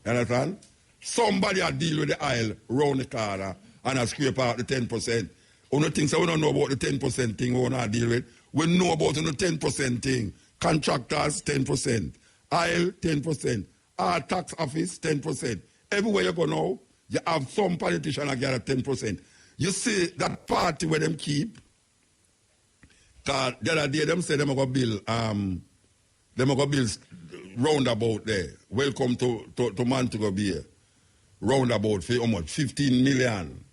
You understand? Somebody I deal with the aisle round the corner and I scrape out the 10%. One of the things we don't know about the 10% thing we want to deal with. We know about the 10% thing. Contractors, 10%. Aisle, 10%. Our tax office, 10%. Everywhere you go now, you have some politician that get 10%. You see that party where them keep, because the other day them say them going to build roundabout there. Welcome to Montego Bay. Roundabout for how much? 15 million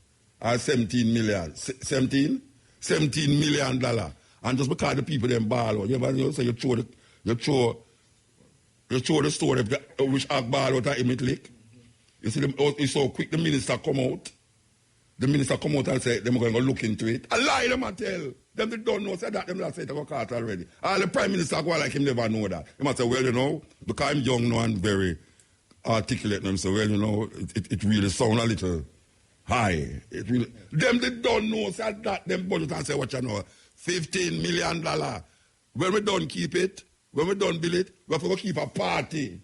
or 17 million. 17 million $17 million. And just because the people them ball out, you say you throw the story of which act ball out at Imit. You see them, it's so quick the minister come out. The minister come out and say, they're going to look into it. I lie them and tell. Them they don't know, say that, them not say it got caught already. All the Prime Minister go like him never know that. He must say, well, you know, because I'm young now and very articulate, and so, well, you know, it really sound a little high. It will. Them they don't know say that them budget and say what you know, $15 million. When we don't keep it, when we don't build it, we have to go keep a party.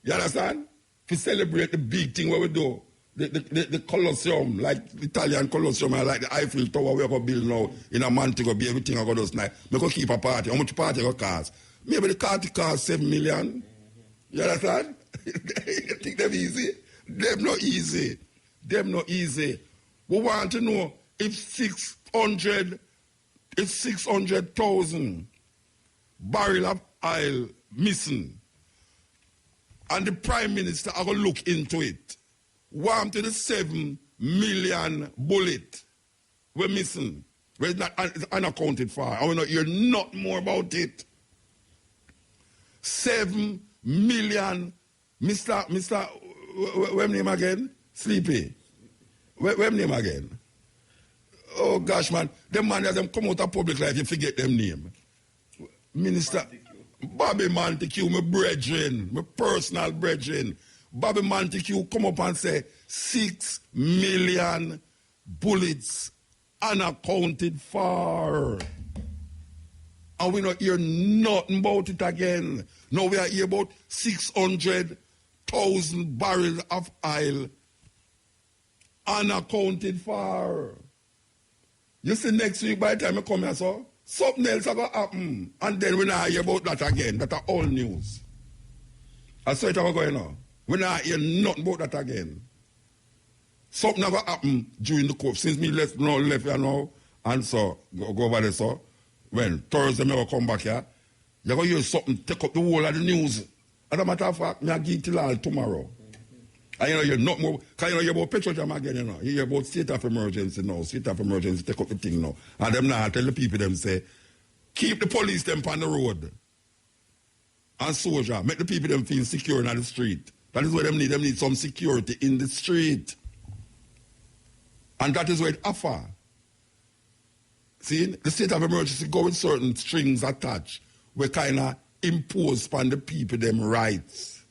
You understand? To celebrate the big thing what we do. The Colosseum, like the Italian Colosseum, like the Eiffel Tower we are going to build now in a month to go be everything I go do tonight. We go keep a party. How much party going to cost? Maybe the party costs $7 million. You understand? You think them easy? Them not easy. Them not easy. We want to know if 600,000 barrel of oil missing, and the Prime Minister are going to look into it. Want to the 7 million bullet we're missing. We're not unaccounted for. I want to hear not more about it. 7 million, Mr. What's name again? Sleepy. What's name again? Oh gosh, man. Them man them come out of public life, you forget them name. Minister Bobby Montague, my brethren, my personal brethren. Bobby Montague come up and say 6 million bullets unaccounted for. And we not hear nothing about it again. Now we are here about 600,000 barrels of oil unaccounted for. You see next week by the time I come here, so something else is going to happen. And then we not hear about that again. That's all news. I saw it going on. We not hear nothing about that again. Something is going to happen during the course. Since me left here now, and so go over there, so when Thursday I will come back here, you're going to hear something take up the whole of the news. As a matter of fact, I give till all tomorrow. And you know, you're not more, because you know, you're about petroleum again, you know. You hear about state of emergency now, state of emergency, take up the thing now. And them now tell the people, them say, keep the police them on the road. And soldier, make the people them feel secure in the street. That is what them need. Them need some security in the street. And that is where it offer. See, the state of emergency go with certain strings attached. We kind of impose upon the people them rights.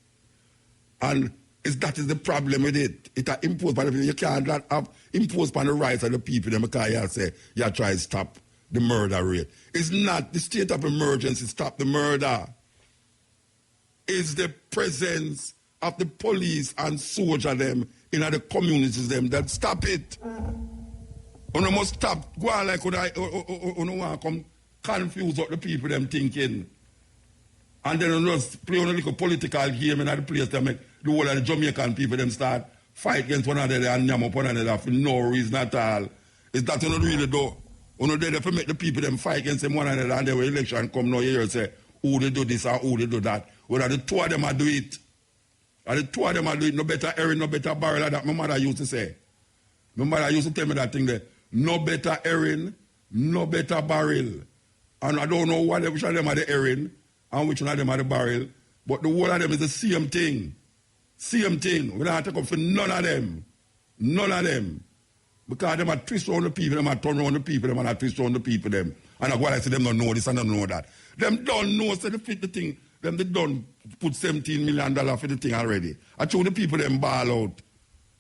And that is the problem with it. It are imposed upon the people. You can't have imposed upon the rights of the people them because you say you try to stop the murder rate. It's not the state of emergency stop the murder. It's the presence of the police and soldier them in the communities them that stop it. You must stop. Go on like you want to come confuse what the people them thinking. And then you just play on a little political game in the place that make the whole of the Jamaican people them start fight against one another and yam up one another for no reason at all. Is that you don't really do? You know, they make the people them fight against them one another and then when election come now, you hear say, who they do this or who they do that. Whether the two of them are do it. And the two of them are do it, no better Erin, no better barrel like that my mother used to say. My mother used to tell me that thing there. No better Erin, no better barrel. And I don't know which of them are the Erin and which one of them are the barrel. But the whole of them is the same thing. Same thing. We don't take up for none of them. None of them. Because them are twist around the people, them are turn around the people, them are twist around the people, them. And that's why I say them don't know this and don't know that. Them don't know, so they fit the thing. Them they don't put $17 million for the thing already. I told the people them ball out.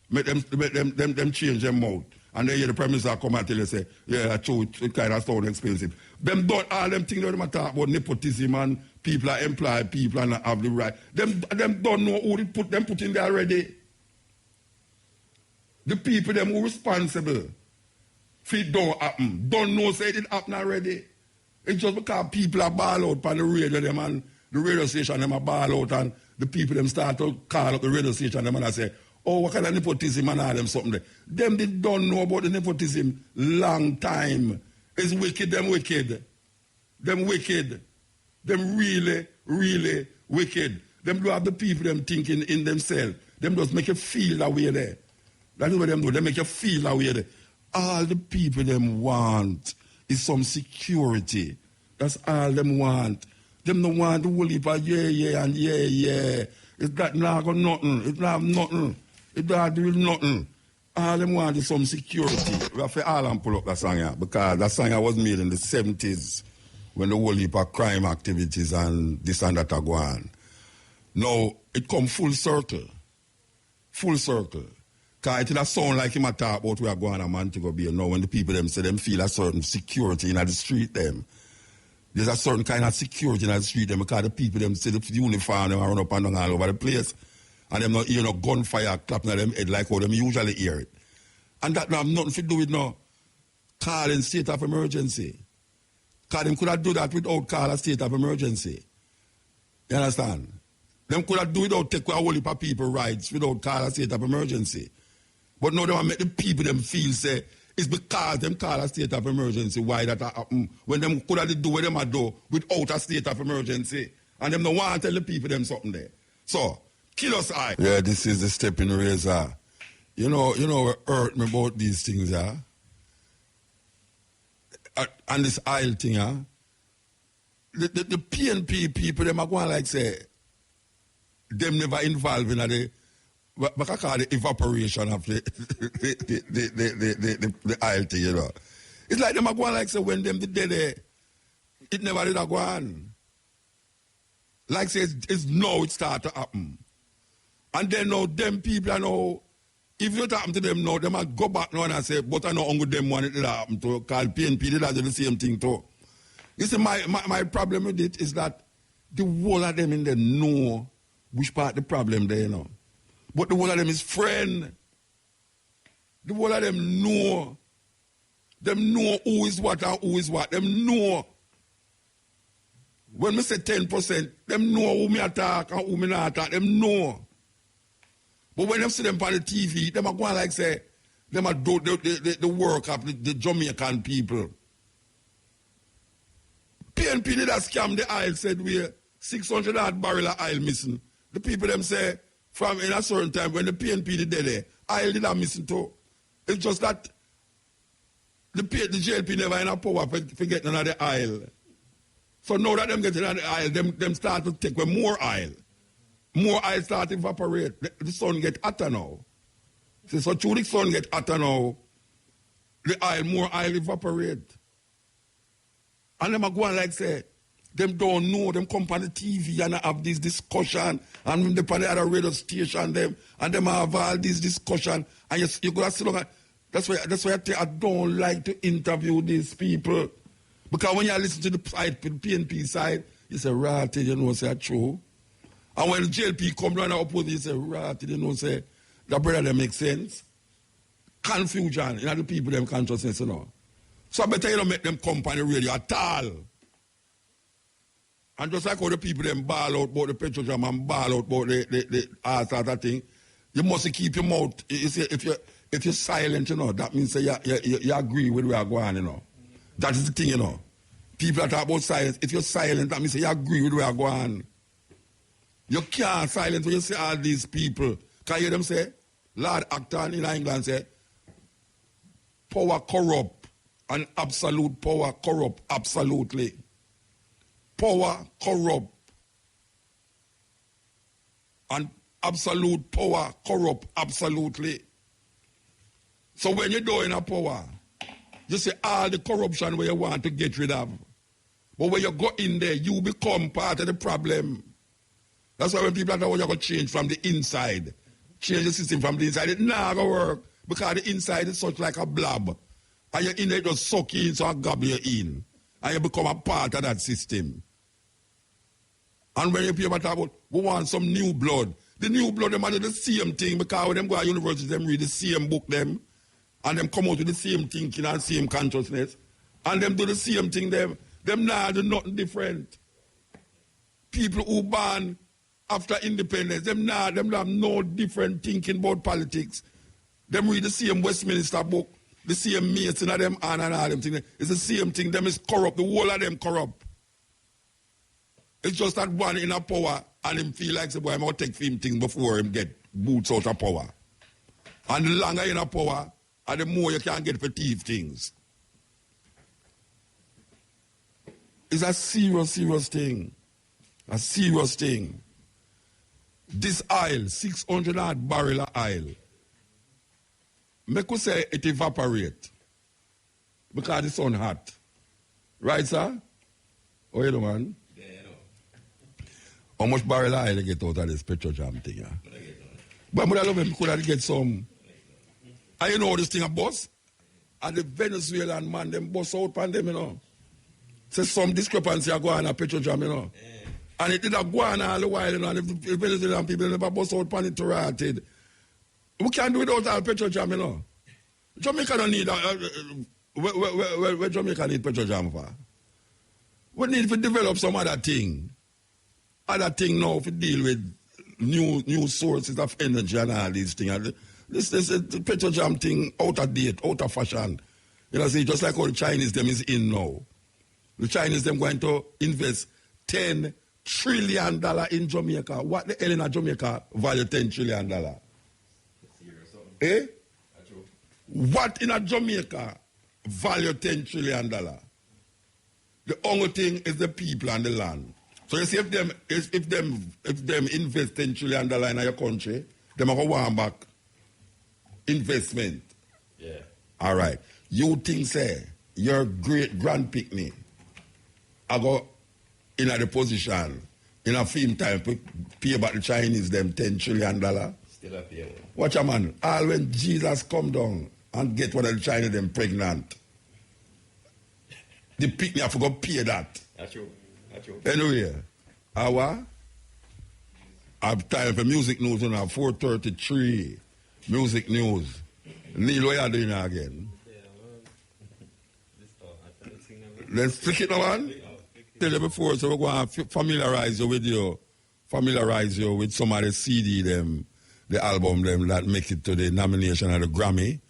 Make them change them out. And then hear the Prime Minister come and tell you, say, yeah, I told it kind of sound expensive. Them don't, all them things that them talk about nepotism and people are employed, people and have the right. Them don't know who they put in there already. The people them who responsible for it don't happen. Don't know say it happen already. It's just because people are ball out on the radio them and the radio station them are ball out and the people them start to call up the radio station them and I say, oh, what kind of nepotism and all them something there. Them they don't know about the nepotism long time. It's wicked, them wicked. Them wicked. Them really, really wicked. Them do have the people them thinking in themselves. Them just make you feel that way there. That is what them do. They make you feel that way there. All the people them want is some security. That's all them want. Them don't want the whole heap of yeah, and yeah. It's that not got nothing. It not have nothing. It don't do nothing. All them want is some security. We have to all and pull up that song here because that song was made in the 70s when the whole heap of crime activities and this and that are going on. Now, it come full circle. Full circle. Because it does sound like him a talk about we are going to Montego Bay. Now when the people them say them feel a certain security in the street them. There's a certain kind of security in the street them because the people them see the uniform them run up and down all over the place. And them not hear no gunfire clapping at them head like how them usually hear it. And that have nothing to do with no calling state of emergency. Because them could have do that without call a state of emergency. You understand? Them could have do it without take a whole heap of people rights without call a state of emergency. But now they want to make the people them feel say it's because them call a state of emergency why that happen when them could have do what them do without a state of emergency. And them don't want to tell the people them something there. So, kill us eye. Yeah, this is the stepping razor. You know what hurt me about these things, yeah? And this aisle thing, yeah? The PNP people, them are going like say, them never involved in the, but I call the evaporation of the aisle thing, you know. It's like them are going like say, when them did there, it never did go on. Like say, it's now it start to happen. And then now, them people are now, if it happen to them now, they might go back now and say, but I know only them want it to happen to, because PNP did the same thing too. You see, my problem with it is that the whole of them in there know which part the problem there, you know. But the whole of them is friend. The whole of them know. Them know who is what and who is what. Them know. When we say 10%, them know who me attack and who me not attack. Them know. But when them see them on the TV, them are going like say, them are do the work of the Jamaican people. PNP did a scam the aisle, said we 600 odd barrel of oil missing. The people them say, from in a certain time, when the PNP did there, oil did not missing too. It's just that the JLP never in a power for getting another oil. So now that them getting another oil, them start to take away more oil. More oil start to evaporate. The sun get hotter now. So through the sun get hotter now, more oil evaporate. And them are going like say, them don't know, them come on the TV and have this discussion, and them on the other radio station, them have all this discussion, and you go to sit down. That's why I don't like to interview these people. Because when you listen to the PNP side, you say, right, you know, say true. And when the JLP come down and oppose, you say, right, you know, say, that brother, that makes sense. Confusion, you know, the people, them consciousness, you know. So I better you don't make them come on the radio at all. And just like how the people them ball out about the petrojam and ball out about the all sort of thing, you must keep your mouth. You see, if you're silent, you know, that means you agree with where you're going, you know. That is the thing, you know. People that talk about silence. If you're silent, that means you agree with where you're going. You can't silence when you see all these people. Can you hear them say, Lord Acton in England say, power corrupt and absolute power corrupt absolutely. Power corrupt and absolute power corrupt absolutely. So when you're doing a power, you see all the corruption where you want to get rid of. But when you go in there, you become part of the problem. That's why when people are talking, you're going to change from the inside. Change the system from the inside. It's not going to work because the inside is such like a blob. And you're in there, just suck you in, so I gobble you in. And you become a part of that system. And when you people talk about, we want some new blood. The new blood, them do the same thing because when them go to university, them read the same book, them. And them come out with the same thinking and same consciousness. And them do the same thing, them now do nothing different. People who born after independence, them have no different thinking about politics. Them read the same Westminster book, the same Mason of them and all them things. It's the same thing. Them is corrupt. The whole of them corrupt. It's just that one in a power and him feel like, say, boy, I'm going to take him things before him get boots out of power. And the longer in a power, and the more you can get for thief things. It's a serious, serious thing. A serious thing. This oil, 600 odd barrel of oil, make us say it evaporate because the sun hot. Right, sir? Oh, you know, man? Yeah, you know. How much barrel of oil you get out of this petrojam thing? Yeah? But I love him, could I get some And you know this thing a bus? And the Venezuelan man, them bus out on them, you know. So some discrepancy are going on at Petrojam, you know. And it did a go on all the while, you know, and the Venezuelan people never bus out on it to rotted. We can't do it without all Petrojam, you know. Jamaica don't need, where Jamaica need Petrojam for? We need to develop some other thing. Other thing now to deal with new sources of energy and all these things. This the Petrojam thing out of date, out of fashion. You know, see, just like how the Chinese them is in now. The Chinese them going to invest $10 trillion in Jamaica. What the hell in Jamaica value $10 trillion? Eh? What in a Jamaica value $10 trillion? The only thing is the people and the land. So you see, if them invest $10 trillion in your country, them are going to want back investment. Yeah. All right. You think, say, your great grand picnic, I go in the position in a film time to pay back the Chinese them $10 trillion. Still a pay. Watch a man. All when Jesus come down and get one of the Chinese them pregnant, the picnic have to go pay that. That's true. That's true. Anyway, I have time for music news on 4:33. Music news. Neil, what are you doing again? Let's flick it now, man. Tell you before, so we're going to familiarize you with some of the CD them, the album them that make it to the nomination of the Grammy.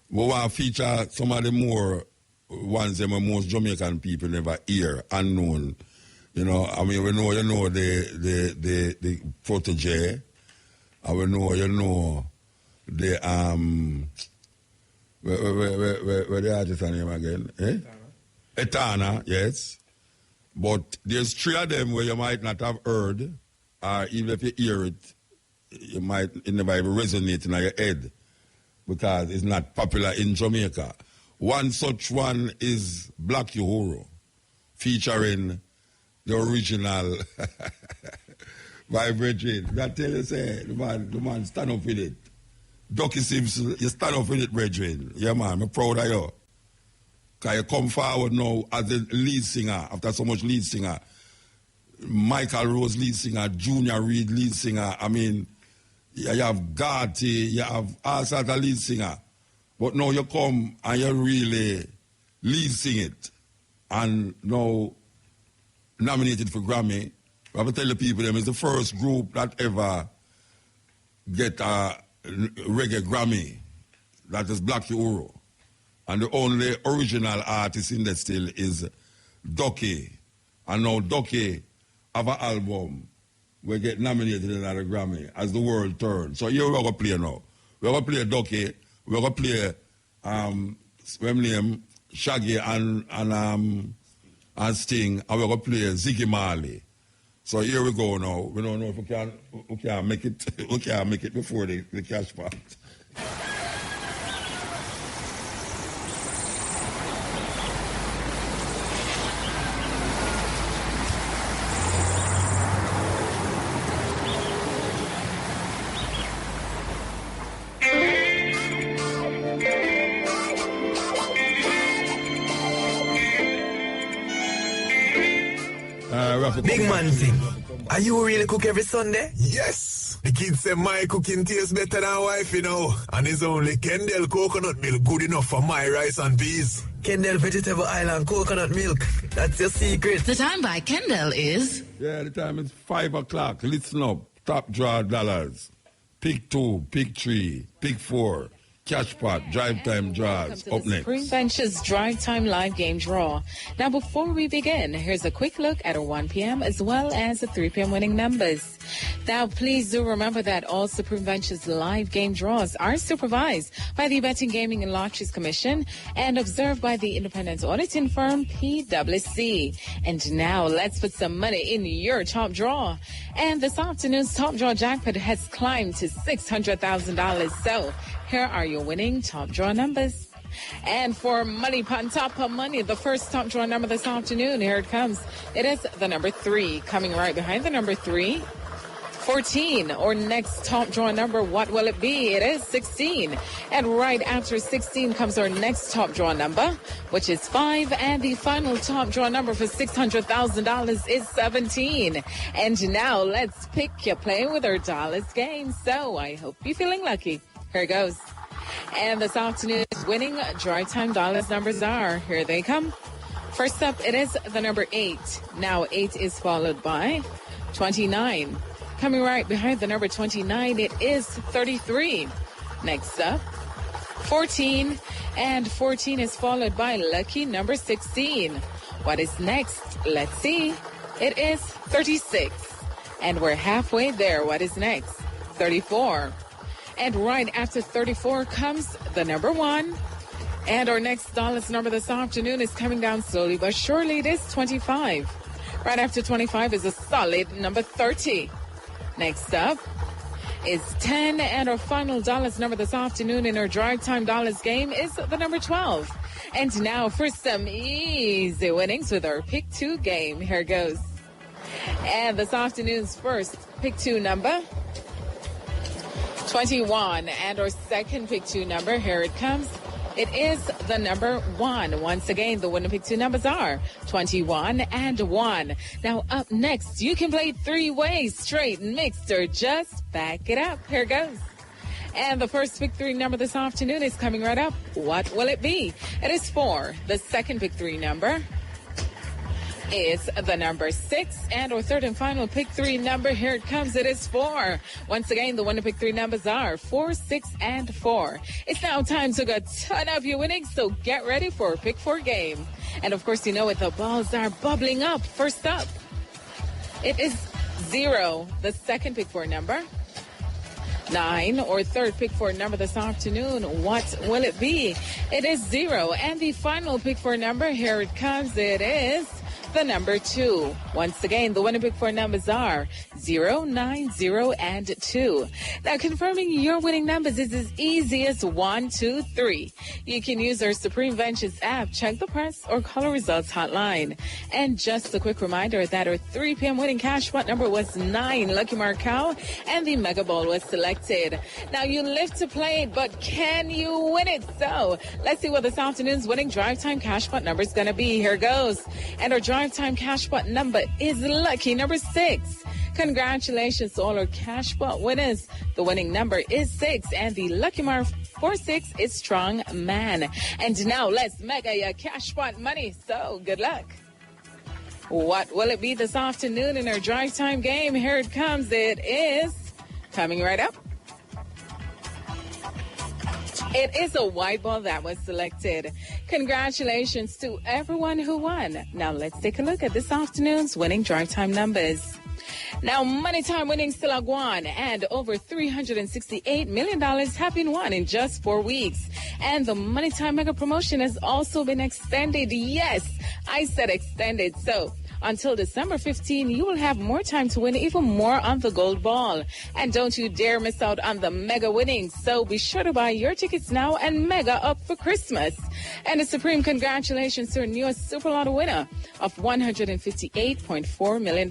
We want to feature some of the more ones that most Jamaican people never hear, unknown. You know, I mean, we know, you know, the protege. And we know, you know, the, where the artist name again? Eh? Etana, yes. But there's 3 of them where you might not have heard, or even if you hear it, it never even resonate in your head because it's not popular in Jamaica. One such one is Black Uhuru, featuring the original Brethren. That tell you, say, the man stand up with it. Ducky Simpson, you stand up with it, Brethren. Yeah, man, I'm proud of you. Because you come forward now as the lead singer, after so much lead singer. Michael Rose lead singer, Junior Reid lead singer. I mean, you have Gotti, you have all sorts of lead singer. But now you come and you really lead sing it. And now nominated for Grammy. I have to tell the people, them is the first group that ever get a reggae Grammy. That is Black Uhuru. And the only original artist in that still is Ducky. And now Ducky have an album we get nominated in the Grammy as the world turns. So here we're going to play now. We're going to play Ducky. We're going to play name Shaggy and Sting. And we're going to play Ziggy Marley. So here we go now. We don't know if we can make it. We can't make it before the cash part. Big man thing. Are you really cook every Sunday? Yes. The kids say my cooking tastes better than wife, you know. And it's only Kendall coconut milk good enough for my rice and peas. Kendall Vegetable Island coconut milk. That's your secret. The time by Kendall is... Yeah, the time is 5 o'clock. Listen up. Top draw dollars. Pick 2, pick 3, pick 4. Cash pot, drive time draws. Up next. Supreme Bench's Drive Time Live Game Draw. Now, before we begin, here's a quick look at our 1 p.m. as well as the 3 p.m. winning numbers. Now, please do remember that all Supreme Bench's live game draws are supervised by the Betting, Gaming and Lotteries Commission and observed by the independent auditing firm PwC. And now, let's put some money in your top draw. And this afternoon's top draw jackpot has climbed to $600,000. So, here are your winning top draw numbers. And for money on top of money, the first top draw number this afternoon, here it comes. It is the number 3, coming right behind the number 3. 14. Or next top draw number, what will it be? It is 16. And right after 16 comes our next top draw number, which is 5. And the final top draw number for $600,000 is 17. And now let's pick your play with our dollars game. So I hope you're feeling lucky. Here it goes. And this afternoon's winning drive time dollars numbers are, here they come. First up, it is the number 8. Now 8 is followed by 29. Coming right behind the number 29, it is 33. Next up, 14. And 14 is followed by lucky number 16. What is next? Let's see. It is 36. And we're halfway there. What is next? 34. And right after 34 comes the number 1. And our next dollars number this afternoon is coming down slowly but surely. It is 25. Right after 25 is a solid number 30. Next up is 10. And our final dollars number this afternoon in our drive time dollars game is the number 12. And now for some easy winnings with our Pick 2 game. Here goes. And this afternoon's first Pick 2 number, 21. And our second Pick 2 number, here it comes. It is the number 1. Once again, the winning Pick 2 numbers are 21 and 1. Now up next, you can play 3 ways, straight, mixed, or just back it up. Here goes. And the first Pick 3 number this afternoon is coming right up. What will it be? It is 4. The second Pick 3 number is the number 6. And our third and final Pick 3 number, here it comes. It is 4. Once again, the winner Pick 3 numbers are 4, 6, and 4. It's now time to go ton up your winnings, so get ready for a Pick 4 game. And of course, you know what, the balls are bubbling up. First up, it is 0, the second Pick 4 number. 9, or third Pick 4 number this afternoon. What will it be? It is 0. And the final Pick 4 number, here it comes. It is the number 2. Once again, the winning Pick 4 numbers are 0, 9, 0, and 2. Now, confirming your winning numbers is as easy as 1, 2, 3. You can use our Supreme Ventures app, check the press, or call a results hotline. And just a quick reminder that our 3 p.m. winning cash spot number was 9, Lucky Marcow, and the Mega Ball was selected. Now, you live to play it, but can you win it? So, let's see what this afternoon's winning drive time cash spot number is going to be. Here goes. And our drive time cash spot number is lucky number 6. Congratulations to all our cash spot winners. The winning number is 6, and the lucky mark for 6 is Strong Man. And now let's mega your cash spot money. So good luck. What will it be this afternoon in our drive time game? Here it comes. It is coming right up. It is a white ball that was selected. Congratulations to everyone who won. Now let's take a look at this afternoon's winning drive time numbers. Now, money time winnings still are gone, and over $368 million have been won in just 4 weeks. And the money time mega promotion has also been extended. Yes, I said extended. So until December 15, you will have more time to win even more on the gold ball. And don't you dare miss out on the mega winnings. So be sure to buy your tickets now and mega up for Christmas. And a supreme congratulations to our newest Super Lotto winner of $158.4 million.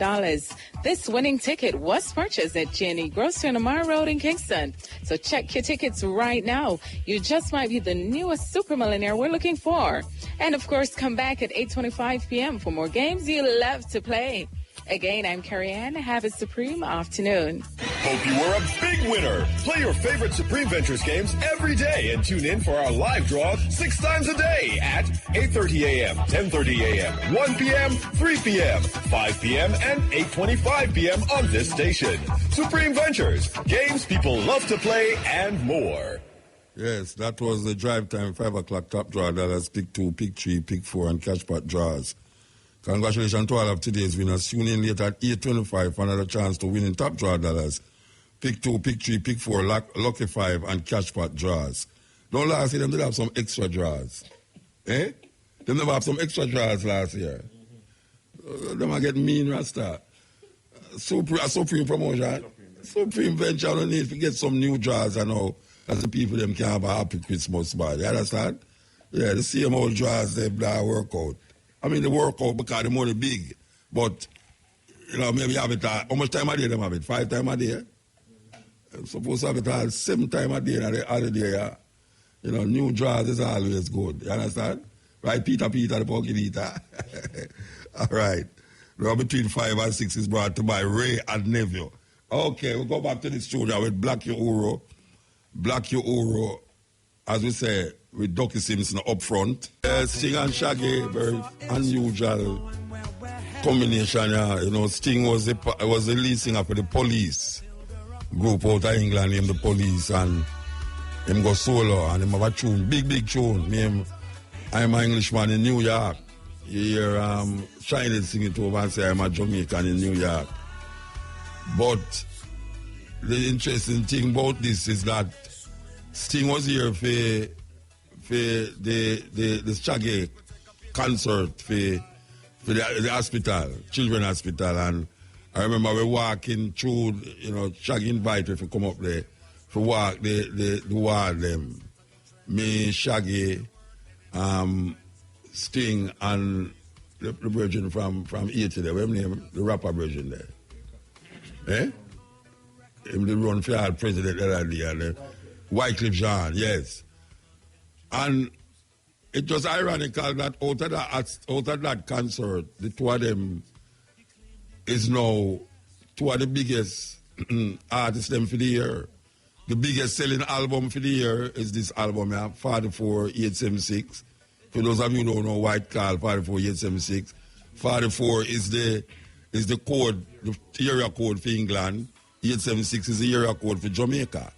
This winning ticket was purchased at Jenny Grocery on Amara Road in Kingston. So check your tickets right now. You just might be the newest super millionaire we're looking for. And of course, come back at 8:25 p.m. for more games you love to play. Again, I'm Carrie Ann. Have a supreme afternoon. Hope you were a big winner. Play your favorite Supreme Ventures games every day and tune in for our live draw 6 times a day at 8:30 a.m., 10:30 a.m., 1 p.m., 3 p.m., 5 p.m., and 8:25 p.m. on this station. Supreme Ventures, games people love to play and more. Yes, that was the drive time 5 o'clock top draw dollars, Pick 2, Pick 3, Pick 4, and cash pot draws. Congratulations to all of today's winners. Tune in later at 8:25 for another chance to win in top draw dollars. Pick 2, Pick 3, Pick 4, Lucky 5, and cash pot draws. Don't last year, them did have some extra draws. Eh? Them never have some extra draws last year. Them are getting mean, Rasta. Supreme promotion. Supreme Venture don't need to get some new draws and all. As the people them can have a happy Christmas, man. You understand? Yeah, the same old draws, they work out. I mean, they work out because the money big. But You know, maybe have it how much time a day them have it? 5 times a day? Supposed to have it all 7 times a day in the holiday, yeah. You know, new draws is always good. You understand? Right, Peter, the Punky Peter. All right. Now between 5 and 6 is brought to by Ray and Neville. Okay, we'll go back to the studio with Black Euro. Black Euro, as we say, with Ducky Simpson up front. Sting and Shaggy, very unusual combination. You know, Sting was the lead singer for the Police group out of England, named the Police, and him go solo, and him have a tune, big tune. I'm an Englishman in New York. You hear Shiny sing it over and say I'm a Jamaican in New York. But the interesting thing about this is that Sting was here for the Shaggy concert for the hospital, children's hospital, and I remember we walking through, you know, Shaggy invited if you come up there for walk the ward them. Me, Shaggy, Sting and the virgin from Haiti there. What's his name? The rapper virgin there. Eh? Him the run for our president there and the Wycliffe Jean, yes. And it was ironical that out of that concert, the two of them is now two of the biggest artists them for the year. The biggest selling album for the year is this album, 44876. For those of you who don't know why it's called 44876, 44 is the code, the area code for England. 876 is the area code for Jamaica.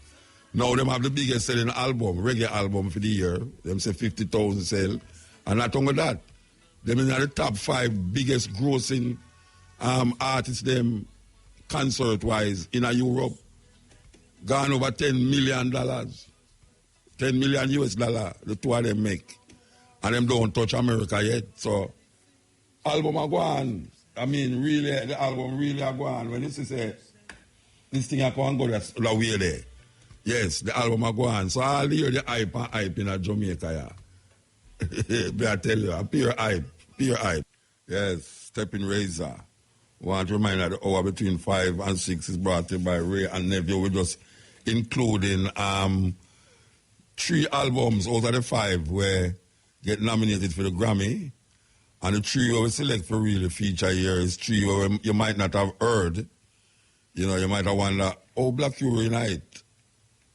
Now them have the biggest selling album, reggae album for the year. Them say 50,000 sell. And not only that, them in the top 5 biggest grossing artists them concert-wise in Europe. Gone over $10 million. $10 million US dollar, the two of them make. And them don't touch America yet. So, album are gone. I mean, really, the album really are gone. When this is this thing I can't go the way there. Yes, the album are gone. So, all hear the hype in Jamaica, yeah. But I tell you, pure hype. Yes, Steppin Razor. Want to remind that the hour between 5 and 6 is brought to you by Ray and Neville. We're just including 3 albums out of the 5 where get nominated for the Grammy. And the 3 where we select for really feature here is 3 where you might not have heard. You know, you might have wondered, oh, Black Euro Unite,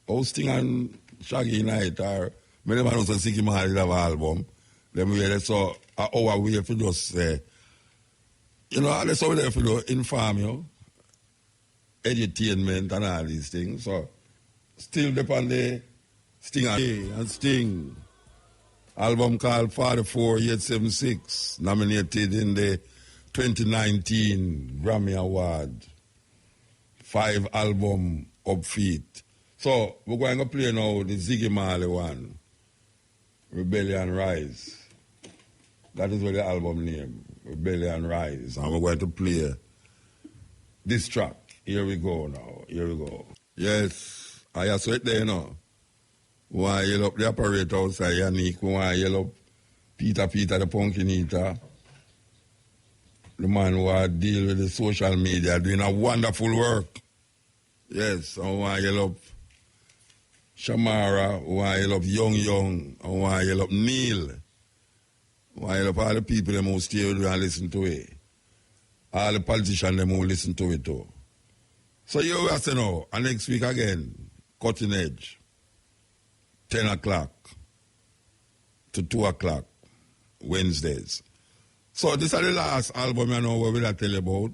oh, Sting and Shaggy Unite, or many of us think him have an album. Then we had so an hour we have to just say, you know, that's how we have to do, inform you, entertainment and all these things. So, still depend the Sting and Sting. Album called 44876, nominated in the 2019 Grammy Award. 5 album upfeet. So, we're going to play now the Ziggy Marley one, Rebellion Rise. That is what the album name, Rebellion Rise. And we're going to play this track. Here we go now. Here we go. Yes, I saw it there, you know. We want to yell up the operator outside, Yannick. We want to yell up Peter, the pumpkin eater. The man who deal with the social media, doing a wonderful work. Yes, I want to yell up Shamara. I want to yell up Young. I want to yell up Neil. I want to yell up all the people them who stay and listen to it. All the politicians them who listen to it too. So you will say now, and next week again, Cutting Edge. 10 o'clock to 2 o'clock, Wednesdays. So this is the last album I know what will I tell you about.